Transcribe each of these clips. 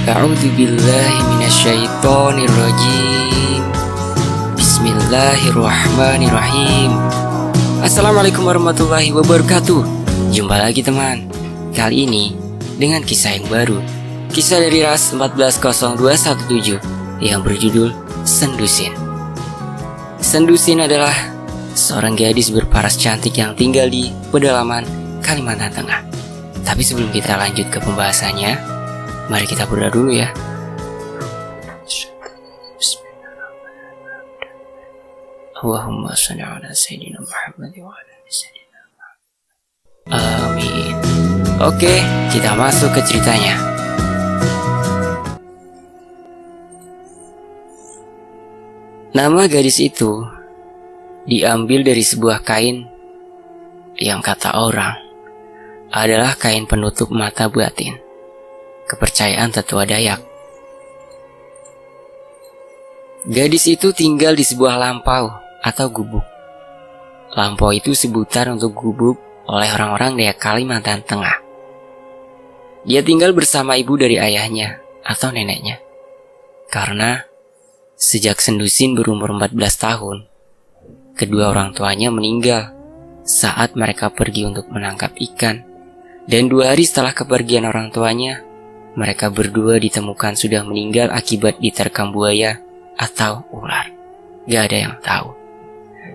A'udzu billahi minasyaitonir rajim. Bismillahirrahmanirrahim. Assalamualaikum warahmatullahi wabarakatuh. Jumpa lagi teman. Kali ini dengan kisah yang baru. Kisah dari Ras 140217 yang berjudul Sendusin. Sendusin adalah seorang gadis berparas cantik yang tinggal di pedalaman Kalimantan Tengah. Tapi sebelum kita lanjut ke pembahasannya, mari kita berdoa dulu ya. Allahumma shalli ala sayyidina Muhammad wa ala ali sayyidina Muhammad. Amin. Oke, kita masuk ke ceritanya. Nama gadis itu diambil dari sebuah kain yang kata orang adalah kain penutup mata batin, kepercayaan tetua Dayak. Gadis itu tinggal di sebuah lampau atau gubuk. Lampau itu sebutan untuk gubuk oleh orang-orang Dayak Kalimantan Tengah. Dia tinggal bersama ibu dari ayahnya atau neneknya. Karena sejak Sendusin berumur 14 tahun, kedua orang tuanya meninggal saat mereka pergi untuk menangkap ikan. Dan 2 hari setelah kepergian orang tuanya, mereka berdua ditemukan sudah meninggal akibat diterkam buaya atau ular. Gak ada yang tahu.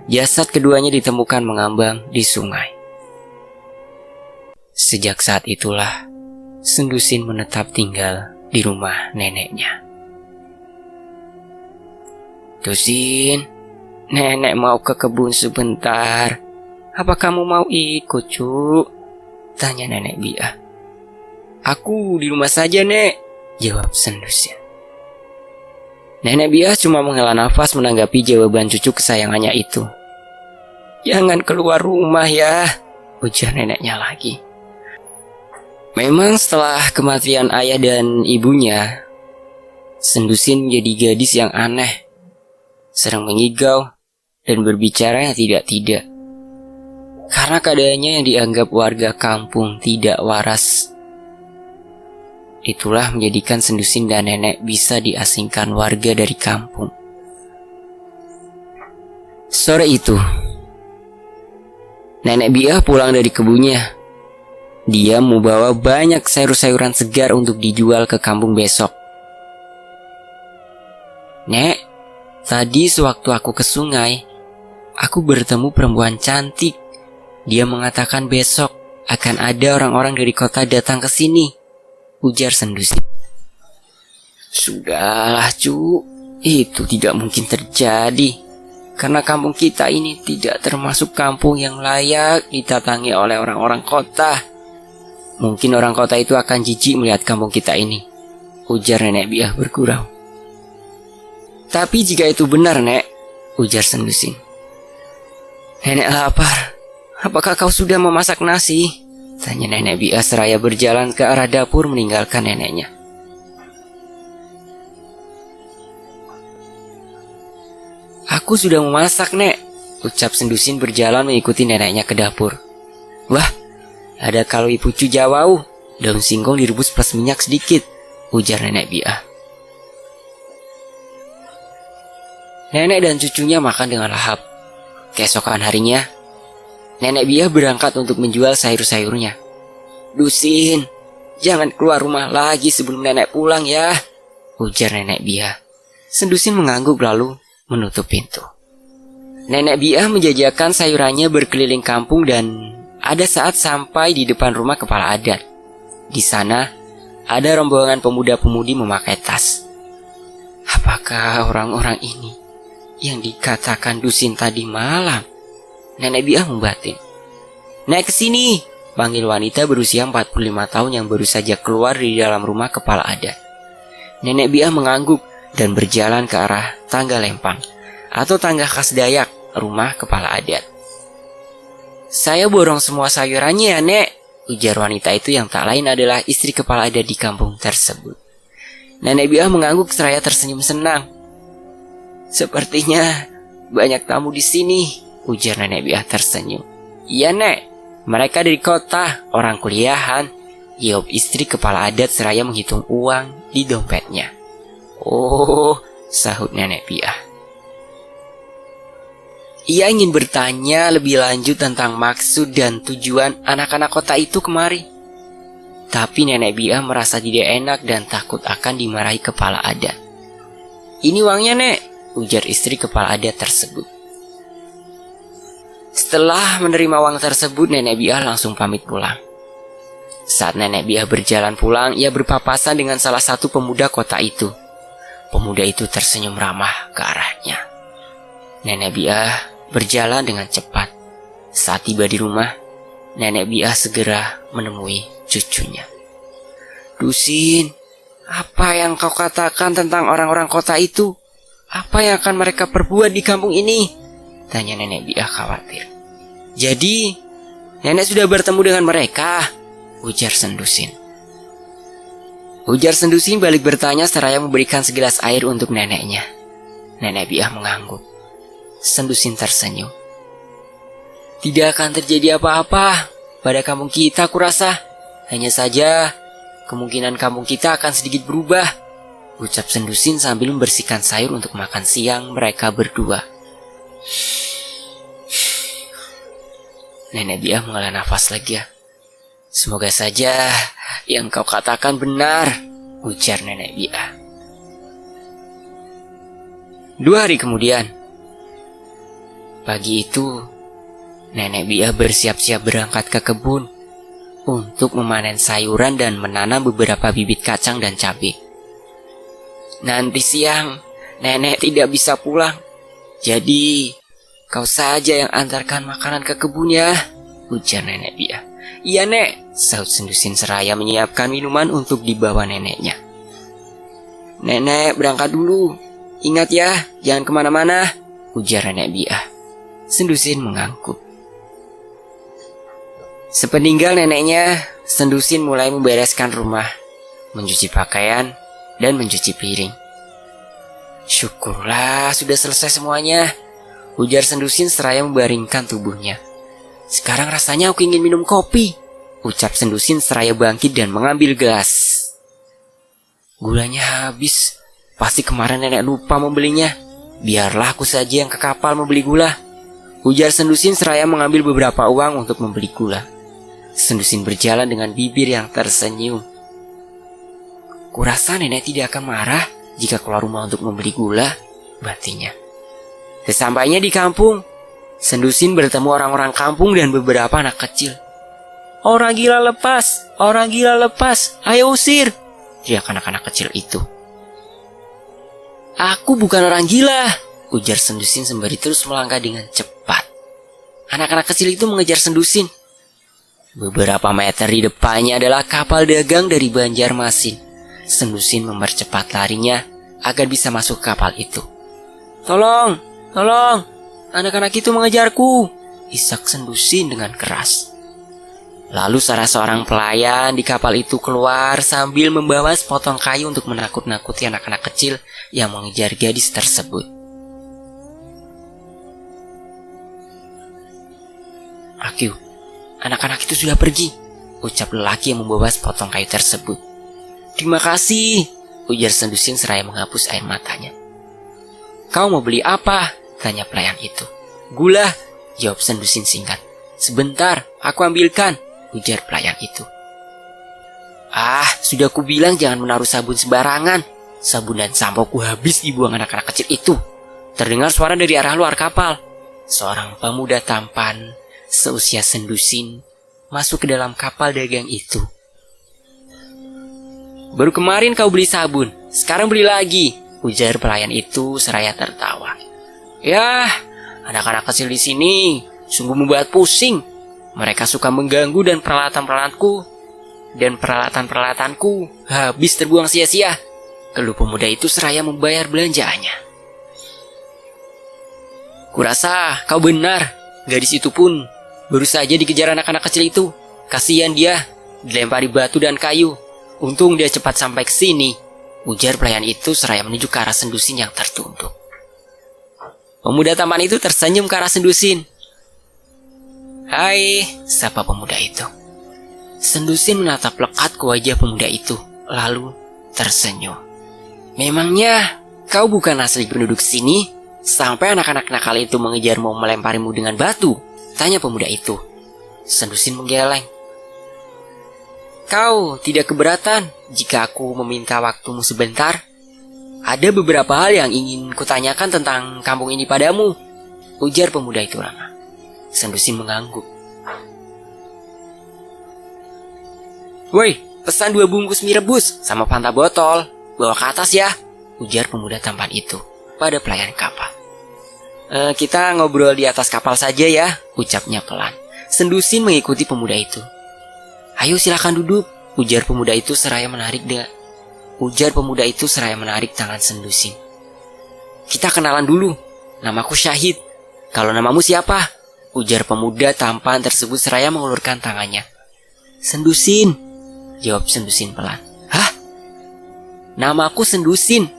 Jasad keduanya ditemukan mengambang di sungai. Sejak saat itulah, Sendusin menetap tinggal di rumah neneknya. Dusin, nenek mau ke kebun sebentar. Apa kamu mau ikut, Cuk? Tanya nenek Biah. Aku di rumah saja, Nek, jawab Sendusin. Nenek Biah cuma menghela nafas menanggapi jawaban cucu kesayangannya itu. Jangan keluar rumah ya, ujar neneknya lagi. Memang setelah kematian ayah dan ibunya, Sendusin menjadi gadis yang aneh, sering mengigau dan berbicara yang tidak-tidak. Karena keadaannya yang dianggap warga kampung tidak waras. Itulah menjadikan Sendusin dan nenek bisa diasingkan warga dari kampung. Sore itu, nenek Biah pulang dari kebunnya. Dia membawa banyak sayur-sayuran segar untuk dijual ke kampung besok. Nek, tadi sewaktu aku ke sungai, aku bertemu perempuan cantik. Dia mengatakan besok akan ada orang-orang dari kota datang ke sini, ujar Sendusin. Sudahlah, Cu, itu tidak mungkin terjadi. Karena kampung kita ini tidak termasuk kampung yang layak didatangi oleh orang-orang kota. Mungkin orang kota itu akan jijik melihat kampung kita ini, ujar nenek Biah bergurau. Tapi jika itu benar, Nek, ujar Sendusin. Nenek lapar. Apakah kau sudah memasak nasi? Tanya nenek Biah seraya berjalan ke arah dapur meninggalkan neneknya. Aku sudah memasak, Nek, ucap Sendusin berjalan mengikuti neneknya ke dapur. Wah, ada kalau ibu jawau, daun singkong direbus plus minyak sedikit, ujar nenek Biah. Nenek dan cucunya makan dengan lahap. Keesokan harinya, nenek Biah berangkat untuk menjual sayur-sayurnya. Dusin, jangan keluar rumah lagi sebelum nenek pulang ya, ujar nenek Biah. Sendusin mengangguk lalu menutup pintu. Nenek Biah menjajakan sayurannya berkeliling kampung dan ada saat sampai di depan rumah kepala adat. Di sana ada rombongan pemuda-pemudi memakai tas. Apakah orang-orang ini yang dikatakan Dusin tadi malam? Nenek Biah membatin. Naik ke sini, panggil wanita berusia 45 tahun yang baru saja keluar dari dalam rumah kepala adat. Nenek Biah mengangguk dan berjalan ke arah tangga lempang atau tangga khas Dayak rumah kepala adat. Saya borong semua sayurannya ya, Nek, ujar wanita itu yang tak lain adalah istri kepala adat di kampung tersebut. Nenek Biah mengangguk seraya tersenyum senang. Sepertinya banyak tamu di sini, ujar nenek Biah tersenyum. Iya, Nek, mereka dari kota, orang kuliahan, jawab istri kepala adat seraya menghitung uang di dompetnya. Oh, sahut Nenek Piah. Ia ingin bertanya lebih lanjut tentang maksud dan tujuan anak-anak kota itu kemari. Tapi Nenek Piah merasa tidak enak dan takut akan dimarahi kepala adat. "Ini uangnya, Nek," ujar istri kepala adat tersebut. Setelah menerima uang tersebut, Nenek Piah langsung pamit pulang. Saat Nenek Piah berjalan pulang, ia berpapasan dengan salah satu pemuda kota itu. Pemuda itu tersenyum ramah ke arahnya. Nenek Piah berjalan dengan cepat. Saat tiba di rumah, Nenek Piah segera menemui cucunya. "Dusin, apa yang kau katakan tentang orang-orang kota itu? Apa yang akan mereka perbuat di kampung ini?" tanya Nenek Piah khawatir. "Jadi, Nenek sudah bertemu dengan mereka?" ujar Sendusin. Ujar Sendusin balik bertanya seraya memberikan segelas air untuk neneknya. Nenek Piah mengangguk. Sendusin tersenyum. "Tidak akan terjadi apa-apa pada kampung kita, kurasa. Hanya saja kemungkinan kampung kita akan sedikit berubah," ucap Sendusin sambil membersihkan sayur untuk makan siang mereka berdua. Nenek Piah menghela nafas lega. "Semoga saja yang kau katakan benar," ujar Nenek Piah. 2 hari kemudian, pagi itu, Nenek Piah bersiap-siap berangkat ke kebun untuk memanen sayuran dan menanam beberapa bibit kacang dan cabai. "Nanti siang, Nenek tidak bisa pulang. Jadi, kau saja yang antarkan makanan ke kebun ya," ujar Nenek Piah. "Iya, Nek," sahut Sendusin seraya menyiapkan minuman untuk dibawa neneknya. "Nenek berangkat dulu. Ingat ya, jangan kemana-mana," ujar Nenek Piah. Sendusin mengangguk. Sepeninggal neneknya, Sendusin mulai membereskan rumah, mencuci pakaian, dan mencuci piring. "Syukurlah sudah selesai semuanya," ujar Sendusin seraya membaringkan tubuhnya. "Sekarang rasanya aku ingin minum kopi," ucap Sendusin seraya bangkit dan mengambil gelas. "Gulanya habis. Pasti kemarin nenek lupa membelinya. Biarlah aku saja yang ke kapal membeli gula," ujar Sendusin seraya mengambil beberapa uang untuk membeli gula. Sendusin berjalan dengan bibir yang tersenyum. "Kurasa nenek tidak akan marah jika keluar rumah untuk membeli gula," batinnya. Sesampainya di kampung, Sendusin bertemu orang-orang kampung dan beberapa anak kecil. "Orang gila lepas! Orang gila lepas! Ayo usir!" teriak anak-anak kecil itu. "Aku bukan orang gila," ujar Sendusin sembari terus melangkah dengan cepat. Anak-anak kecil itu mengejar Sendusin. Beberapa meter di depannya adalah kapal dagang dari Banjarmasin. Sendusin mempercepat larinya agar bisa masuk ke kapal itu. "Tolong! Tolong! Anak-anak itu mengejarku!" isak Sendusin dengan keras. Lalu salah seorang pelayan di kapal itu keluar sambil membawa sepotong kayu untuk menakut-nakuti anak-anak kecil yang mengejar gadis tersebut. "Aku, anak-anak itu sudah pergi," ucap lelaki yang membawa sepotong kayu tersebut. "Terima kasih," ujar Sendusin seraya menghapus air matanya. "Kau mau beli apa?" tanya pelayan itu. "Gula," jawab Sendusin singkat. "Sebentar, aku ambilkan," ujar pelayan itu. "Ah, sudah kubilang jangan menaruh sabun sembarangan. Sabun dan sampo ku habis dibuang anak-anak kecil itu." Terdengar suara dari arah luar kapal. Seorang pemuda tampan seusia Sendusin masuk ke dalam kapal dagang itu. "Baru kemarin kau beli sabun, sekarang beli lagi," ujar pelayan itu seraya tertawa. "Yah, anak-anak kecil di sini sungguh membuat pusing. Mereka suka mengganggu dan peralatan-peralatanku habis terbuang sia-sia," keluh pemuda itu seraya membayar belanjaannya. "Kurasa kau benar, gadis itu pun baru saja dikejar anak-anak kecil itu. Kasihan dia, dilempari batu dan kayu. Untung dia cepat sampai ke sini," ujar pelayan itu seraya menuju ke arah Sendusin yang tertunduk. Pemuda tampan itu tersenyum ke arah Sendusin. "Hai," sapa pemuda itu. Sendusin menatap lekat ke wajah pemuda itu, lalu tersenyum. Memangnya kau bukan asli penduduk sini? Sampai anak-anak nakal itu mengejarmu melemparimu dengan batu? Tanya pemuda itu. Sendusin menggeleng. Kau tidak keberatan jika aku meminta waktumu sebentar? Ada beberapa hal yang ingin kutanyakan tentang kampung ini padamu, ujar pemuda itu ramah. Sendusin mengangguk. Woi, pesan 2 bungkus mie rebus sama Fanta botol. Bawa ke atas ya, ujar pemuda tampan itu pada pelayan kapal. Kita ngobrol di atas kapal saja ya, ucapnya pelan. Sendusin mengikuti pemuda itu. Ayo silakan duduk, ujar pemuda itu seraya menarik tangan Sendusin. Kita kenalan dulu, namaku Syahid. Kalau namamu siapa? Ujar pemuda tampan tersebut seraya mengulurkan tangannya. Sendusin, jawab Sendusin pelan. Hah? Namaku Sendusin.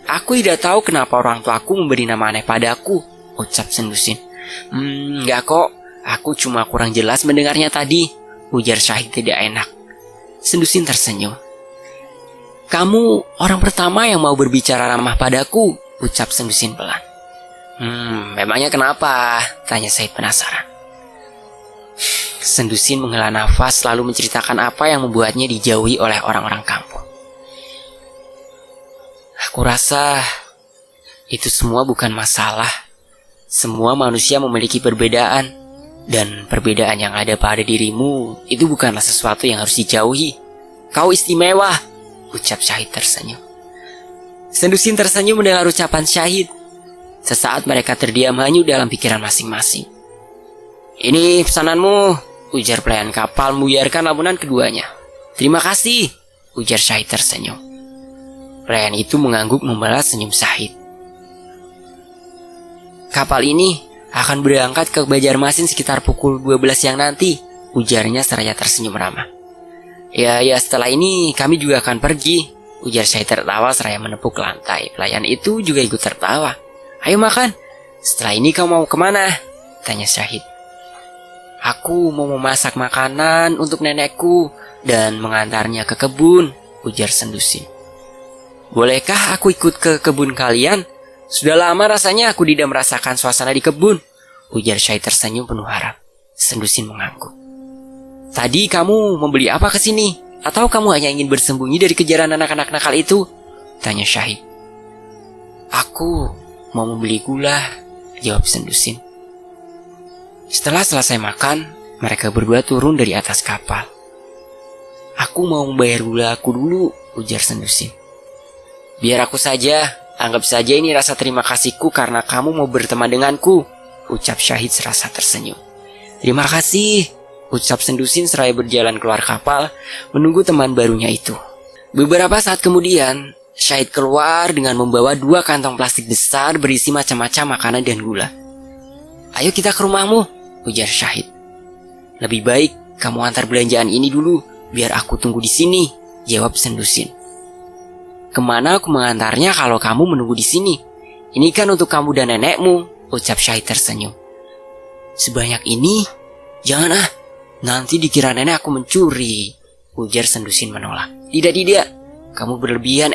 Aku tidak tahu kenapa orang tuaku memberi nama aneh padaku, ucap Sendusin. Enggak kok, aku cuma kurang jelas mendengarnya tadi, ujar Syahid tidak enak. Sendusin tersenyum. Kamu orang pertama yang mau berbicara ramah padaku, ucap Sendusin pelan. Memangnya kenapa? Tanya Syahid penasaran. Sendusin menghela nafas lalu menceritakan apa yang membuatnya dijauhi oleh orang-orang kampung. Aku rasa itu semua bukan masalah. Semua manusia memiliki perbedaan, dan perbedaan yang ada pada dirimu itu bukanlah sesuatu yang harus dijauhi. Kau istimewa, ucap Syahid tersenyum. Sendusin tersenyum mendengar ucapan Syahid. Sesaat mereka terdiam hanyut dalam pikiran masing-masing. Ini pesananmu, ujar pelayan kapal membuyarkan lamunan keduanya. Terima kasih, ujar Syahid tersenyum. Pelayan itu mengangguk membalas senyum Syahid. Kapal ini akan berangkat ke Banjarmasin sekitar pukul 12 siang nanti, ujarnya seraya tersenyum ramah. Ya setelah ini kami juga akan pergi, ujar Syahid tertawa seraya menepuk lantai. Pelayan itu juga ikut tertawa. Ayo makan, setelah ini kau mau kemana? Tanya Syahid. Aku mau memasak makanan untuk nenekku dan mengantarnya ke kebun, ujar Sendusin. Bolehkah aku ikut ke kebun kalian? Sudah lama rasanya aku tidak merasakan suasana di kebun, ujar Syahid tersenyum penuh harap. Sendusin mengangguk. Tadi kamu membeli apa ke sini? Atau kamu hanya ingin bersembunyi dari kejaran anak-anak nakal itu? Tanya Syahid. Aku mau membeli gula, jawab Sendusin. Setelah selesai makan, mereka berdua turun dari atas kapal. Aku mau membayar gula aku dulu, ujar Sendusin. Biar aku saja, anggap saja ini rasa terima kasihku karena kamu mau berteman denganku, ucap Syahid serasa tersenyum. Terima kasih, ucap Sendusin seraya berjalan keluar kapal menunggu teman barunya itu. Beberapa saat kemudian, Syahid keluar dengan membawa 2 kantong plastik besar berisi macam-macam makanan dan gula. Ayo kita ke rumahmu, ujar Syahid. Lebih baik kamu antar belanjaan ini dulu, biar aku tunggu di sini, jawab Sendusin. Kemana aku mengantarnya kalau kamu menunggu di sini? Ini kan untuk kamu dan nenekmu, ucap Syahid tersenyum. Sebanyak ini? Jangan nanti dikira nenek aku mencuri, ujar Sendusin menolak. Tidak, kamu berlebihan,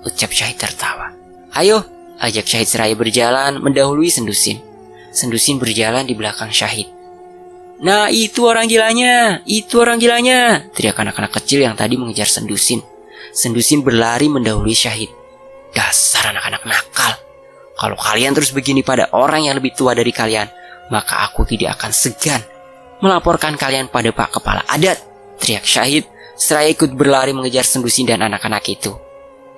ucap Syahid tertawa. Ayo, ajak Syahid seraya berjalan mendahului Sendusin. Sendusin berjalan di belakang Syahid. Nah, itu orang gilanya, teriak anak-anak kecil yang tadi mengejar Sendusin. Sendusin berlari mendahului Syahid. Dasar anak-anak nakal. Kalau kalian terus begini pada orang yang lebih tua dari kalian, maka aku tidak akan segan melaporkan kalian pada Pak Kepala Adat, teriak Syahid seraya ikut berlari mengejar Sendusin dan anak-anak itu.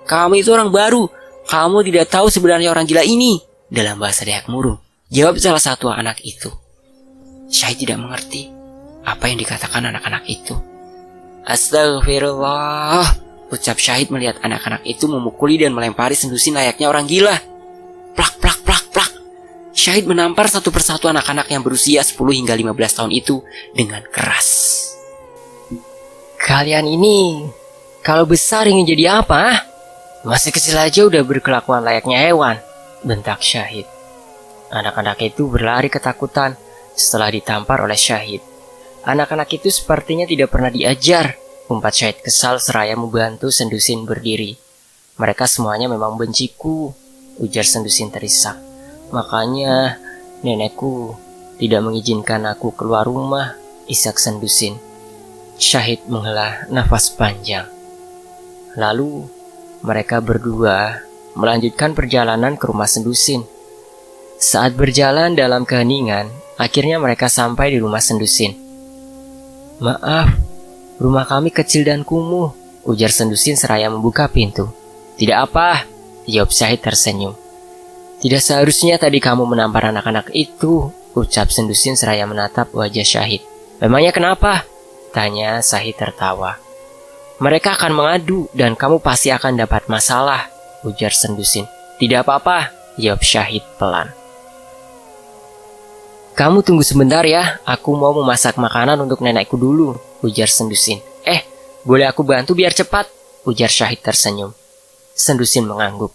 Kamu itu orang baru, kamu tidak tahu sebenarnya orang gila ini, dalam bahasa Dayak Murung, jawab salah satu anak itu. Syahid tidak mengerti apa yang dikatakan anak-anak itu. Astagfirullah, ucap Syahid melihat anak-anak itu memukuli dan melempari Sendusin layaknya orang gila. Plak, plak, plak, plak. Syahid menampar satu persatu anak-anak yang berusia 10 hingga 15 tahun itu dengan keras. Kalian ini kalau besar ingin jadi apa? Masih kecil aja udah berkelakuan layaknya hewan, bentak Syahid. Anak-anak itu berlari ketakutan setelah ditampar oleh Syahid. Anak-anak itu sepertinya tidak pernah diajar umpat Syahid kesal seraya membantu Sendusin berdiri. Mereka semuanya memang benciku, ujar Sendusin terisak. Makanya nenekku tidak mengizinkan aku keluar rumah, isak Sendusin. Syahid menghela nafas panjang. Lalu mereka berdua melanjutkan perjalanan ke rumah Sendusin. Saat berjalan dalam keheningan, akhirnya mereka sampai di rumah Sendusin. Maaf, rumah kami kecil dan kumuh, ujar Sendusin seraya membuka pintu. Tidak apa, jawab Syahid tersenyum. Tidak seharusnya tadi kamu menampar anak-anak itu, ucap Sendusin seraya menatap wajah Syahid. Memangnya kenapa? Tanya Syahid tertawa. Mereka akan mengadu dan kamu pasti akan dapat masalah, ujar Sendusin. Tidak apa-apa, jawab Syahid pelan. Kamu tunggu sebentar ya, aku mau memasak makanan untuk nenekku dulu, ujar Sendusin. Boleh aku bantu biar cepat, ujar Syahid tersenyum. Sendusin mengangguk.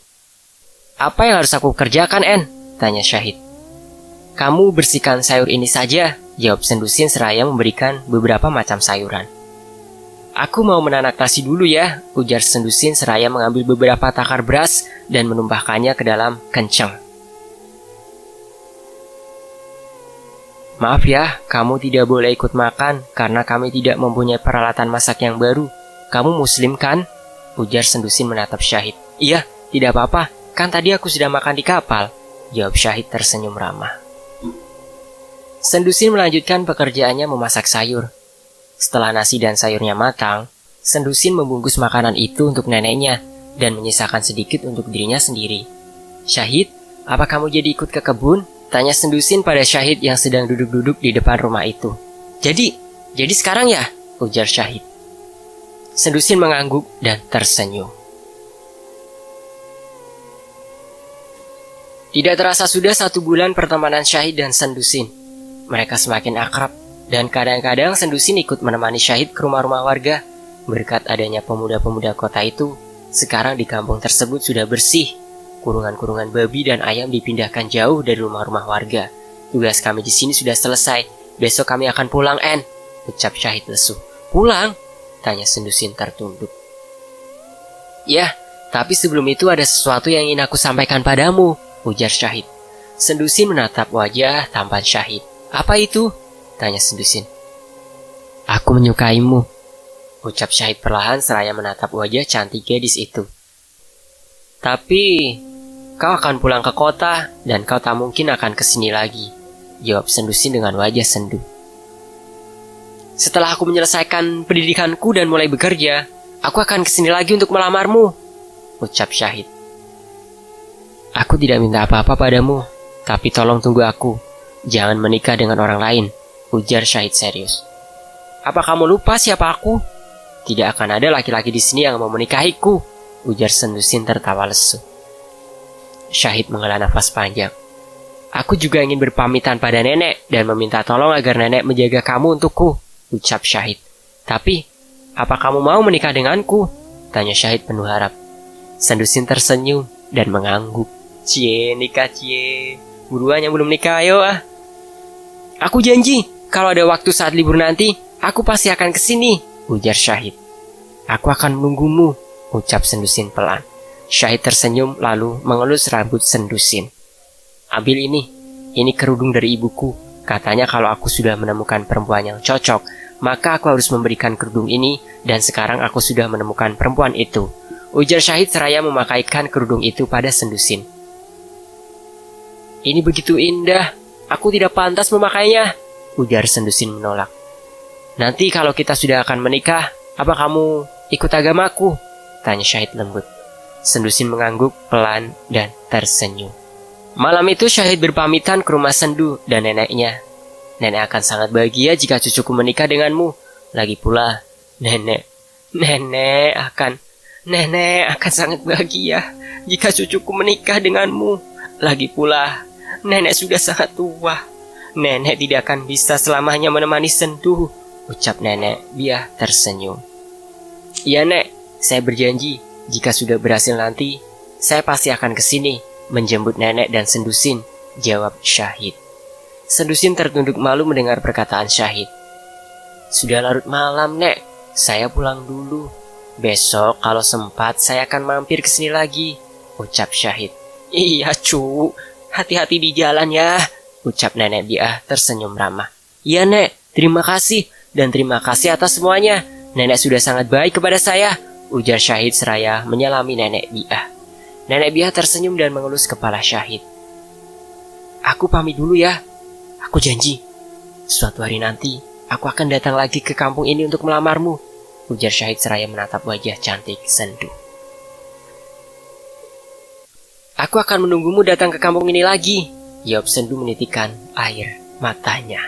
Apa yang harus aku kerjakan, En? Tanya Syahid. Kamu bersihkan sayur ini saja, jawab Sendusin seraya memberikan beberapa macam sayuran. Aku mau menanak nasi dulu ya, ujar Sendusin seraya mengambil beberapa takar beras dan menumpahkannya ke dalam kencang. Maaf ya, kamu tidak boleh ikut makan karena kami tidak mempunyai peralatan masak yang baru. Kamu muslim kan? Ujar Sendusin menatap Syahid. Iya, tidak apa-apa, kan tadi aku sudah makan di kapal, jawab Syahid tersenyum ramah. Sendusin melanjutkan pekerjaannya memasak sayur. Setelah nasi dan sayurnya matang, Sendusin membungkus makanan itu untuk neneknya dan menyisakan sedikit untuk dirinya sendiri. Syahid, apa kamu jadi ikut ke kebun? Tanya Sendusin pada Syahid yang sedang duduk-duduk di depan rumah itu. Jadi sekarang ya? Ujar Syahid. Sendusin mengangguk dan tersenyum. Tidak terasa sudah 1 bulan pertemanan Syahid dan Sendusin. Mereka semakin akrab dan kadang-kadang Sendusin ikut menemani Syahid ke rumah-rumah warga. Berkat adanya pemuda-pemuda kota itu, sekarang di kampung tersebut sudah bersih. Kurungan-kurungan babi dan ayam dipindahkan jauh dari rumah-rumah warga. Tugas kami di sini sudah selesai. Besok kami akan pulang, En, ucap Syahid lesu. Pulang? Tanya Sendusin tertunduk. Ya, tapi sebelum itu ada sesuatu yang ingin aku sampaikan padamu, ujar Syahid. Sendusin menatap wajah tampan Syahid. Apa itu? Tanya Sendusin. Aku menyukaimu, ucap Syahid perlahan seraya menatap wajah cantik gadis itu. Tapi kau akan pulang ke kota dan kau tak mungkin akan kesini lagi, jawab Sendusin dengan wajah sendu. Setelah aku menyelesaikan pendidikanku dan mulai bekerja, aku akan kesini lagi untuk melamarmu, ucap Syahid. Aku tidak minta apa-apa padamu, tapi tolong tunggu aku. Jangan menikah dengan orang lain, ujar Syahid serius. Apa kamu lupa siapa aku? Tidak akan ada laki-laki di sini yang mau menikahiku, ujar Sendusin tertawa lesu. Syahid menghela nafas panjang. Aku juga ingin berpamitan pada nenek dan meminta tolong agar nenek menjaga kamu untukku, ucap Syahid. Tapi, apa kamu mau menikah denganku? Tanya Syahid penuh harap. Sendusin tersenyum dan mengangguk. Cie, nikah cie. Buruan yang belum nikah, ayo ah. Aku janji, kalau ada waktu saat libur nanti, aku pasti akan kesini, ujar Syahid. Aku akan menunggumu, ucap Sendusin pelan. Syahid tersenyum lalu mengelus rambut Sendusin. Ambil ini kerudung dari ibuku. Katanya kalau aku sudah menemukan perempuan yang cocok, maka aku harus memberikan kerudung ini dan sekarang aku sudah menemukan perempuan itu, ujar Syahid seraya memakaikan kerudung itu pada Sendusin. Ini begitu indah, aku tidak pantas memakainya, ujar Sendusin menolak. Nanti kalau kita sudah akan menikah, apa kamu ikut agamaku? Tanya Syahid lembut. Sendusin mengangguk pelan dan tersenyum. Malam itu Syahid berpamitan ke rumah Sendu dan neneknya. Nenek akan sangat bahagia jika cucuku menikah denganmu. Lagi pula, nenek akan sangat bahagia jika cucuku menikah denganmu. Lagi pula, nenek sudah sangat tua. Nenek tidak akan bisa selamanya menemani Sendu, ucap nenek biar tersenyum. Iya nek, saya berjanji jika sudah berhasil nanti, saya pasti akan kesini menjemput nenek dan Sendusin, jawab Syahid. Sendusin tertunduk malu mendengar perkataan Syahid. Sudah larut malam, Nek. Saya pulang dulu. Besok kalau sempat saya akan mampir ke sini lagi, ucap Syahid. Iya cu, hati-hati di jalan ya, ucap Nenek Biah tersenyum ramah. Iya Nek, terima kasih, dan terima kasih atas semuanya. Nenek sudah sangat baik kepada saya, ujar Syahid seraya menyalami Nenek Biah. Nenek Biah tersenyum dan mengelus kepala Syahid. Aku pamit dulu ya, aku janji. Suatu hari nanti, aku akan datang lagi ke kampung ini untuk melamarmu, ujar Syahid seraya menatap wajah cantik Sendu. Aku akan menunggumu datang ke kampung ini lagi, jawab Sendu menitikkan air matanya.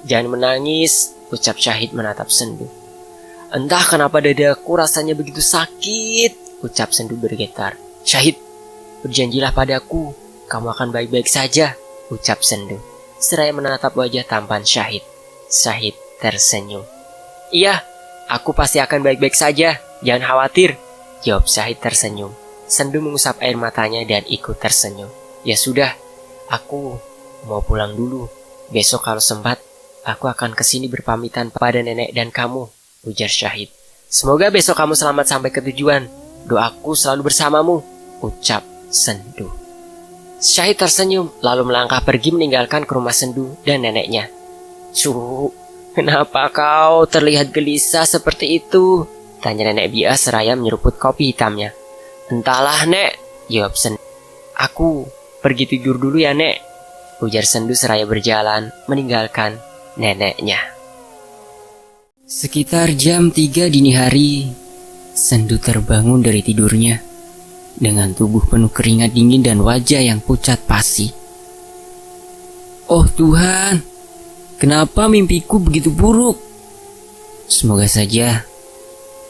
Jangan menangis, ucap Syahid menatap Sendu. Entah kenapa dadaku rasanya begitu sakit, ucap Sendu bergetar. Syahid, berjanjilah padaku, kamu akan baik-baik saja, ucap Sendu seraya menatap wajah tampan Syahid. Syahid tersenyum. Iya, aku pasti akan baik-baik saja, jangan khawatir, jawab Syahid tersenyum. Sendu mengusap air matanya dan ikut tersenyum. Ya sudah, aku mau pulang dulu. Besok kalau sempat, aku akan kesini berpamitan pada nenek dan kamu, ujar Syahid. Semoga besok kamu selamat sampai ke tujuan. Doaku selalu bersamamu, ucap Sendu. Syahid tersenyum, lalu melangkah pergi meninggalkan ke rumah Sendu dan neneknya. Cu, kenapa kau terlihat gelisah seperti itu? Tanya Nenek Biah seraya menyeruput kopi hitamnya. Entahlah Nek, jawab Sendu. Aku pergi tidur dulu ya Nek, ujar Sendu seraya berjalan meninggalkan neneknya. Sekitar jam 3 dini hari, Sendu terbangun dari tidurnya dengan tubuh penuh keringat dingin dan wajah yang pucat pasi. Oh Tuhan, kenapa mimpiku begitu buruk? Semoga saja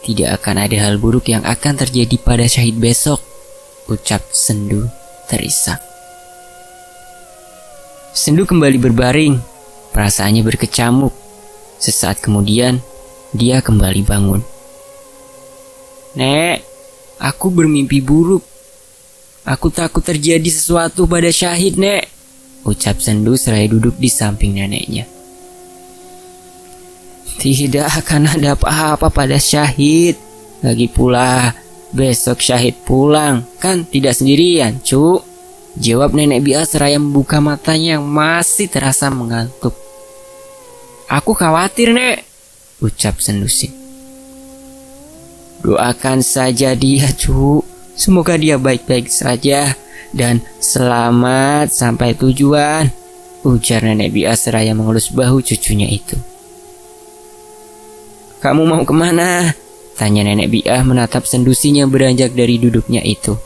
tidak akan ada hal buruk yang akan terjadi pada Syahid besok, ucap Sendu terisak. Sendu kembali berbaring, perasaannya berkecamuk. Sesaat kemudian, dia kembali bangun. Nek, aku bermimpi buruk. Aku takut terjadi sesuatu pada Syahid, Nek, ucap Sendu seraya duduk di samping neneknya. Tidak akan ada apa-apa pada Syahid. Lagi pula, besok Syahid pulang, kan tidak sendirian, cu, jawab Nenek Biah seraya membuka matanya yang masih terasa mengantuk. Aku khawatir, Nek, ucap Sendusin. Doakan saja dia, cu. Semoga dia baik-baik saja dan selamat sampai tujuan, ujar Nenek Biah seraya mengelus bahu cucunya itu. Kamu mau kemana? Tanya Nenek Biah menatap Sendusin yang beranjak dari duduknya itu.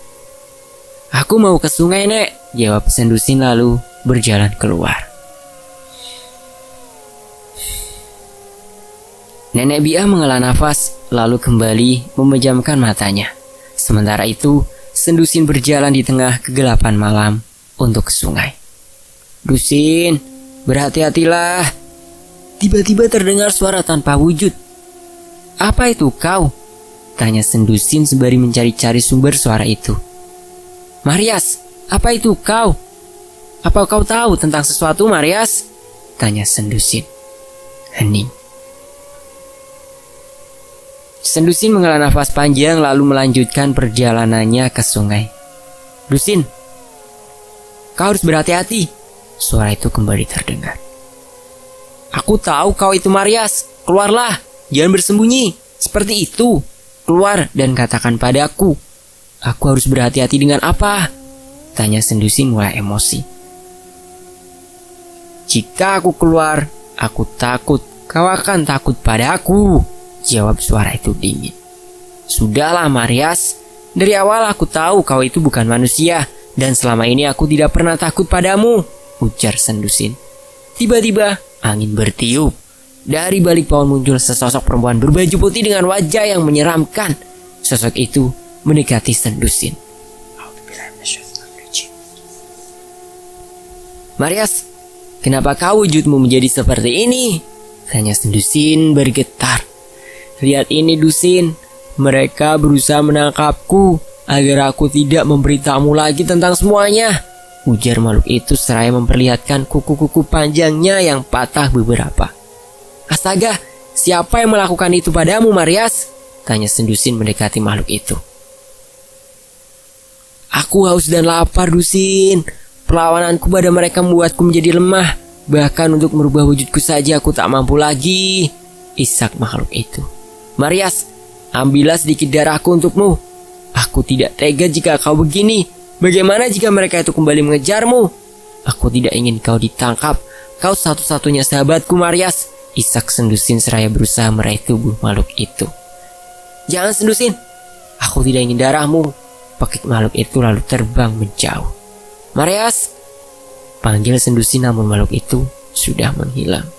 Aku mau ke sungai, Nek, jawab Sendusin lalu berjalan keluar. Nenek Biah menghela nafas lalu kembali memejamkan matanya. Sementara itu, Sendusin berjalan di tengah kegelapan malam untuk ke sungai. Dusin, berhati-hatilah. Tiba-tiba terdengar suara tanpa wujud. Apa itu kau? Tanya Sendusin sembari mencari-cari sumber suara itu. Marias, apa itu kau? Apa kau tahu tentang sesuatu, Marias? Tanya Sendusin. Hening. Sendusin menghela nafas panjang lalu melanjutkan perjalanannya ke sungai. Dusin, kau harus berhati-hati. Suara itu kembali terdengar. Aku tahu kau itu Marias. Keluarlah. Jangan bersembunyi, seperti itu. Keluar dan katakan padaku. Aku harus berhati-hati dengan apa? Tanya Sendusin mulai emosi. Jika aku keluar, aku takut kau akan takut padaku, jawab suara itu dingin. Sudahlah Marias, dari awal aku tahu kau itu bukan manusia, dan selama ini aku tidak pernah takut padamu, ujar Sendusin. Tiba-tiba angin bertiup. Dari balik pohon muncul sesosok perempuan berbaju putih dengan wajah yang menyeramkan. Sosok itu mendekati Sendusin. Marias, kenapa kau wujudmu menjadi seperti ini? Tanya Sendusin bergetar. Lihat ini Dusin, mereka berusaha menangkapku agar aku tidak memberitahumu lagi tentang semuanya, ujar makhluk itu seraya memperlihatkan kuku-kuku panjangnya yang patah beberapa. Astaga, Siapa yang melakukan itu padamu, Marias? Tanya Sendusin mendekati makhluk itu. Aku haus dan lapar, Dusin. Perlawananku pada mereka membuatku menjadi lemah. Bahkan untuk merubah wujudku saja aku tak mampu lagi, isak makhluk itu. Marias, ambillah sedikit darahku untukmu. Aku tidak tega jika kau begini. Bagaimana jika mereka itu kembali mengejarmu? Aku tidak ingin kau ditangkap. Kau satu-satunya sahabatku, Marias, isak Sendusin seraya berusaha meraih tubuh makhluk itu. Jangan, Sendusin. Aku tidak ingin darahmu. Pakik makhluk itu lalu terbang menjauh. Marias, panggil Sendusin, namun makhluk itu sudah menghilang.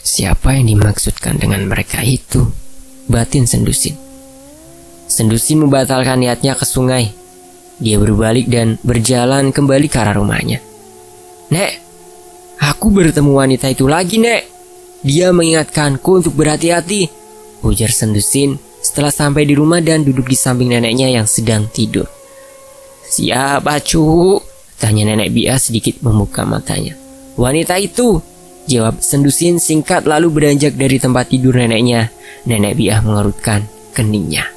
Siapa yang dimaksudkan dengan mereka itu? Batin Sendusin. Sendusin membatalkan niatnya ke sungai. Dia berbalik dan berjalan kembali ke arah rumahnya. Nek, aku bertemu wanita itu lagi, Nek. Dia mengingatkanku untuk berhati-hati, ujar Sendusin setelah sampai di rumah dan duduk di samping neneknya yang sedang tidur. Siapa, cu? Tanya nenek Bia sedikit membuka matanya. Wanita itu, jawab Sendusin singkat lalu beranjak dari tempat tidur neneknya. Nenek Bia mengerutkan keningnya.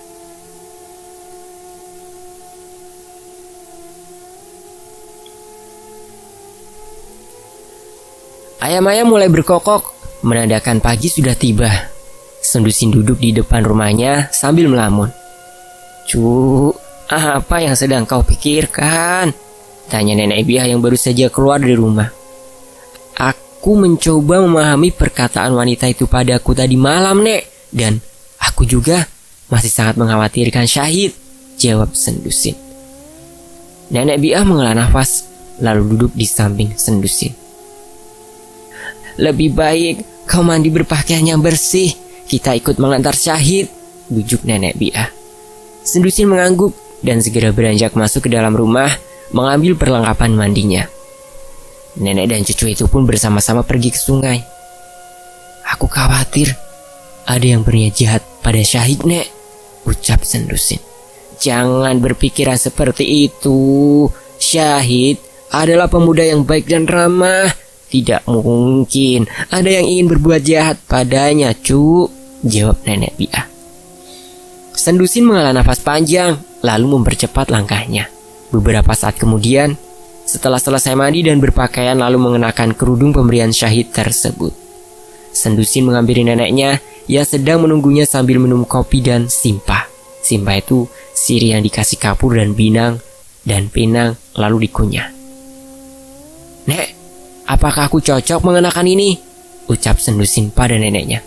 Ayam-ayam mulai berkokok, menandakan pagi sudah tiba. Sendusin duduk di depan rumahnya sambil melamun. Cu, apa yang sedang kau pikirkan? Tanya nenek Bia yang baru saja keluar dari rumah. Aku mencoba memahami perkataan wanita itu padaku tadi malam, Nek. Dan aku juga masih sangat mengkhawatirkan Syahid, jawab Sendusin. Nenek Bia menghela nafas lalu duduk di samping Sendusin. Lebih baik kau mandi berpakaian yang bersih. Kita ikut mengantar Syahid, bujuk nenek Bia. Sendusin mengangguk dan segera beranjak masuk ke dalam rumah mengambil perlengkapan mandinya. Nenek dan cucu itu pun bersama-sama pergi ke sungai. Aku khawatir ada yang berniat jahat pada Syahid, Nek, ucap Sendusin. Jangan berpikiran seperti itu. Syahid adalah pemuda yang baik dan ramah. Tidak mungkin ada yang ingin berbuat jahat padanya, cu, jawab nenek Bia. Sendusin menghela nafas panjang lalu mempercepat langkahnya. Beberapa saat kemudian, setelah selesai mandi dan berpakaian lalu mengenakan kerudung pemberian Syahid tersebut, Sendusin menghampiri neneknya yang sedang menunggunya sambil minum kopi dan simpah. Simpah itu sirih yang dikasih kapur dan pinang lalu dikunyah. Nek, apakah aku cocok mengenakan ini? Ucap Sendusin pada neneknya.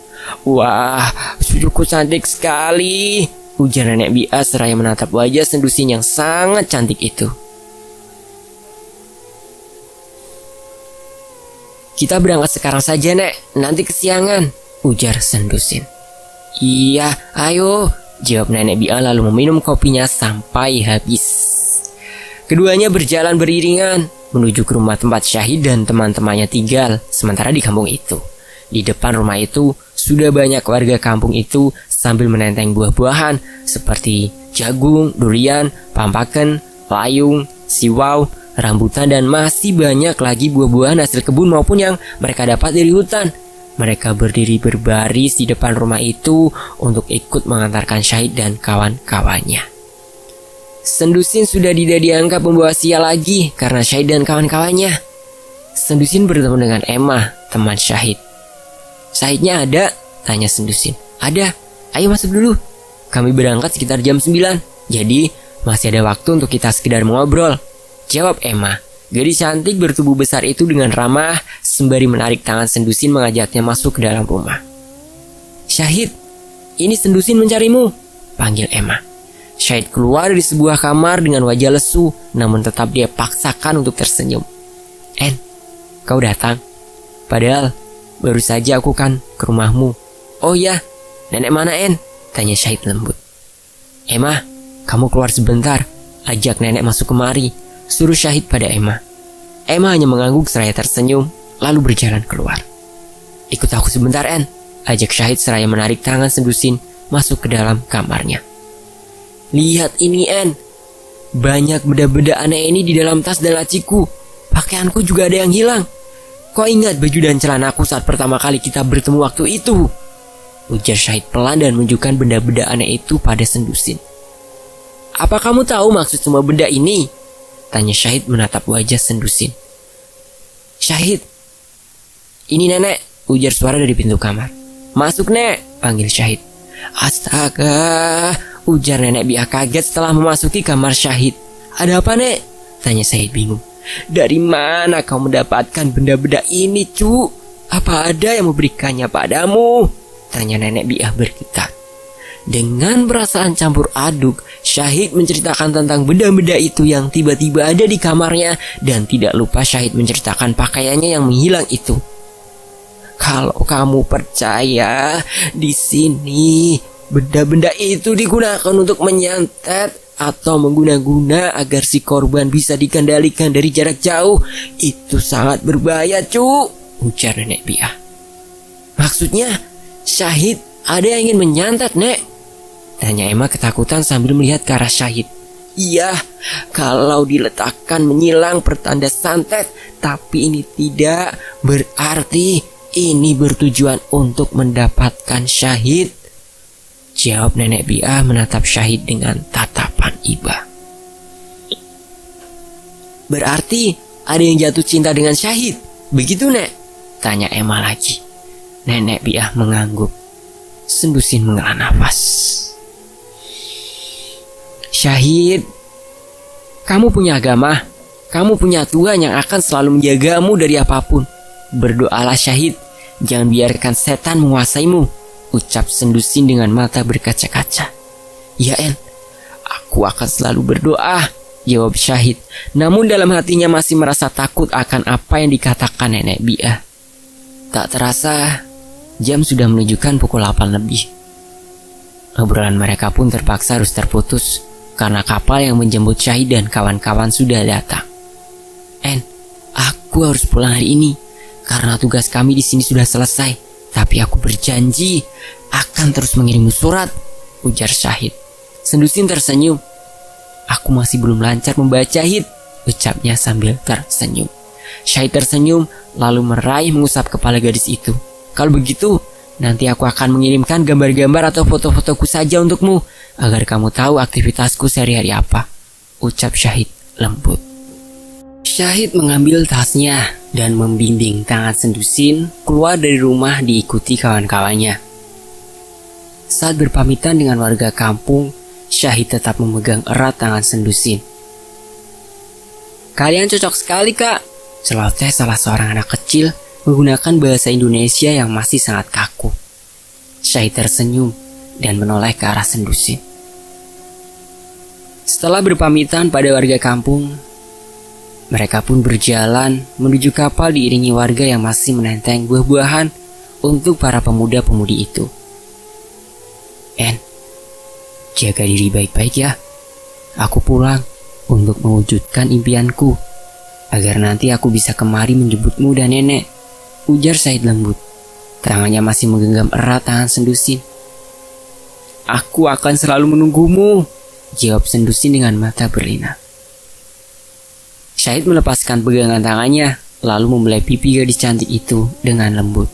Wah, cucuku cantik sekali, ujar nenek Bia seraya menatap wajah Sendusin yang sangat cantik itu. Kita berangkat sekarang saja, Nek, nanti kesiangan, ujar Sendusin. Iya, ayo, jawab nenek Bia lalu meminum kopinya sampai habis. Keduanya berjalan beriringan menuju ke rumah tempat Syahid dan teman-temannya tinggal sementara di kampung itu. Di depan rumah itu sudah banyak warga kampung itu sambil menenteng buah-buahan seperti jagung, durian, pampaken, layung, siwau, rambutan dan masih banyak lagi buah-buahan hasil kebun maupun yang mereka dapat dari hutan. Mereka berdiri berbaris di depan rumah itu untuk ikut mengantarkan Syahid dan kawan-kawannya. Sendusin sudah tidak dianggap membawa sial lagi karena Syahid dan kawan-kawannya. Sendusin bertemu dengan Emma, teman Syahid. Syahidnya ada? Tanya Sendusin. Ada, ayo masuk dulu. Kami berangkat sekitar jam 9, jadi masih ada waktu untuk kita sekedar mengobrol, jawab Emma. Gadis cantik bertubuh besar itu dengan ramah sembari menarik tangan Sendusin mengajaknya masuk ke dalam rumah. Syahid, ini Sendusin mencarimu, panggil Emma. Syahid keluar dari sebuah kamar dengan wajah lesu, namun tetap dia paksakan untuk tersenyum. En, kau datang? Padahal baru saja aku kan ke rumahmu. Oh ya, nenek mana En? Tanya Syahid lembut. Emma, kamu keluar sebentar, ajak nenek masuk kemari, suruh Syahid pada Emma. Emma hanya mengangguk seraya tersenyum, lalu berjalan keluar. Ikut aku sebentar En, ajak Syahid seraya menarik tangan Sendusin masuk ke dalam kamarnya. Lihat ini En, banyak benda-benda aneh ini di dalam tas dan laciku. Pakaianku juga ada yang hilang. Kau ingat baju dan celanaku saat pertama kali kita bertemu waktu itu? Ujar Syahid pelan dan menunjukkan benda-benda aneh itu pada Sendusin. Apa kamu tahu maksud semua benda ini? Tanya Syahid menatap wajah Sendusin. Syahid, ini nenek, ujar suara dari pintu kamar. Masuk nek, panggil Syahid. Astaga, ujar nenek Bia kaget setelah memasuki kamar Syahid. Ada apa nek? Tanya Syahid bingung. Dari mana kau mendapatkan benda-benda ini, cu? Apa ada yang memberikannya padamu? Tanya nenek Biah bergetar. Dengan perasaan campur aduk, Syahid menceritakan tentang benda-benda itu yang tiba-tiba ada di kamarnya, dan tidak lupa Syahid menceritakan pakaiannya yang menghilang itu. Kalau kamu percaya, di sini benda-benda itu digunakan untuk menyantet atau mengguna-guna agar si korban bisa dikendalikan dari jarak jauh. Itu sangat berbahaya, cu, ujar nenek Biah. Maksudnya, Syahid ada yang ingin menyantet, nek? Tanya Emma ketakutan sambil melihat ke arah Syahid. Iya, kalau diletakkan menyilang pertanda santet, tapi ini tidak berarti ini bertujuan untuk mendapatkan Syahid, jawab nenek Biah menatap Syahid dengan tatapan iba. Berarti ada yang jatuh cinta dengan Syahid, begitu nek? Tanya Emma lagi. Nenek Biah mengangguk. Sendusin menghela nafas. Syahid, kamu punya agama, kamu punya Tuhan yang akan selalu menjagamu dari apapun. Berdoalah Syahid, jangan biarkan setan menguasaimu, ucap Sendusin dengan mata berkaca-kaca. Ya En, aku akan selalu berdoa, jawab Syahid. Namun dalam hatinya masih merasa takut akan apa yang dikatakan nenek Biah. Tak terasa, jam sudah menunjukkan pukul 8 lebih. Obrolan mereka pun terpaksa harus terputus karena kapal yang menjemput Syahid dan kawan-kawan sudah datang. En, aku harus pulang hari ini karena tugas kami di sini sudah selesai. Tapi aku berjanji akan terus mengirim surat, ujar Syahid. Sendusin tersenyum. Aku masih belum lancar membaca, Hid, ucapnya sambil tersenyum. Syahid tersenyum lalu meraih mengusap kepala gadis itu. Kalau begitu, nanti aku akan mengirimkan gambar-gambar atau foto-fotoku saja untukmu agar kamu tahu aktivitasku sehari-hari apa, ucap Syahid lembut. Syahid mengambil tasnya dan membimbing tangan Sendusin keluar dari rumah diikuti kawan-kawannya. Saat berpamitan dengan warga kampung, Syahid tetap memegang erat tangan Sendusin. Kalian cocok sekali, Kak, celoteh salah seorang anak kecil menggunakan bahasa Indonesia yang masih sangat kaku. Syahid tersenyum dan menoleh ke arah Sendusin. Setelah berpamitan pada warga kampung, mereka pun berjalan menuju kapal diiringi warga yang masih menenteng buah-buahan untuk para pemuda-pemudi itu. En, jaga diri baik-baik ya. Aku pulang untuk mewujudkan impianku agar nanti aku bisa kemari menjemputmu dan nenek, ujar Syahid lembut. Tangannya masih menggenggam erat tangan Sendusin. Aku akan selalu menunggumu, jawab Sendusin dengan mata berlinang. Syahid melepaskan pegangan tangannya, lalu membelai pipi gadis cantik itu dengan lembut.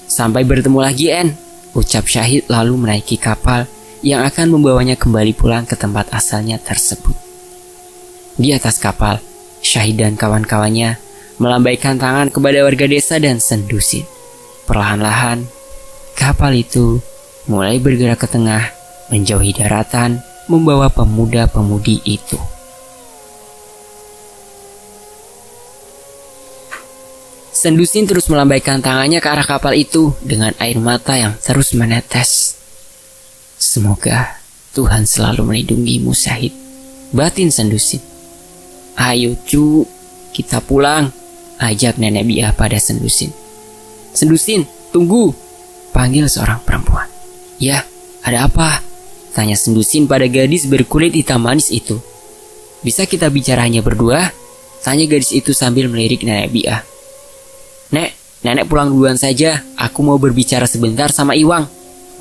Sampai bertemu lagi, En, ucap Syahid lalu menaiki kapal yang akan membawanya kembali pulang ke tempat asalnya tersebut. Di atas kapal, Syahid dan kawan-kawannya melambaikan tangan kepada warga desa dan Sendusin. Perlahan-lahan, kapal itu mulai bergerak ke tengah, menjauhi daratan, membawa pemuda-pemudi itu. Sendusin terus melambaikan tangannya ke arah kapal itu dengan air mata yang terus menetes. Semoga Tuhan selalu melindungimu, Syahid, batin Sendusin. Ayo cu, kita pulang, ajak nenek Biah pada Sendusin. Sendusin, tunggu, panggil seorang perempuan. Ya, ada apa? Tanya Sendusin pada gadis berkulit hitam manis itu. Bisa kita bicara hanya berdua? Tanya gadis itu sambil melirik nenek Biah. Nek, nenek pulang duluan saja. Aku mau berbicara sebentar sama Iwang,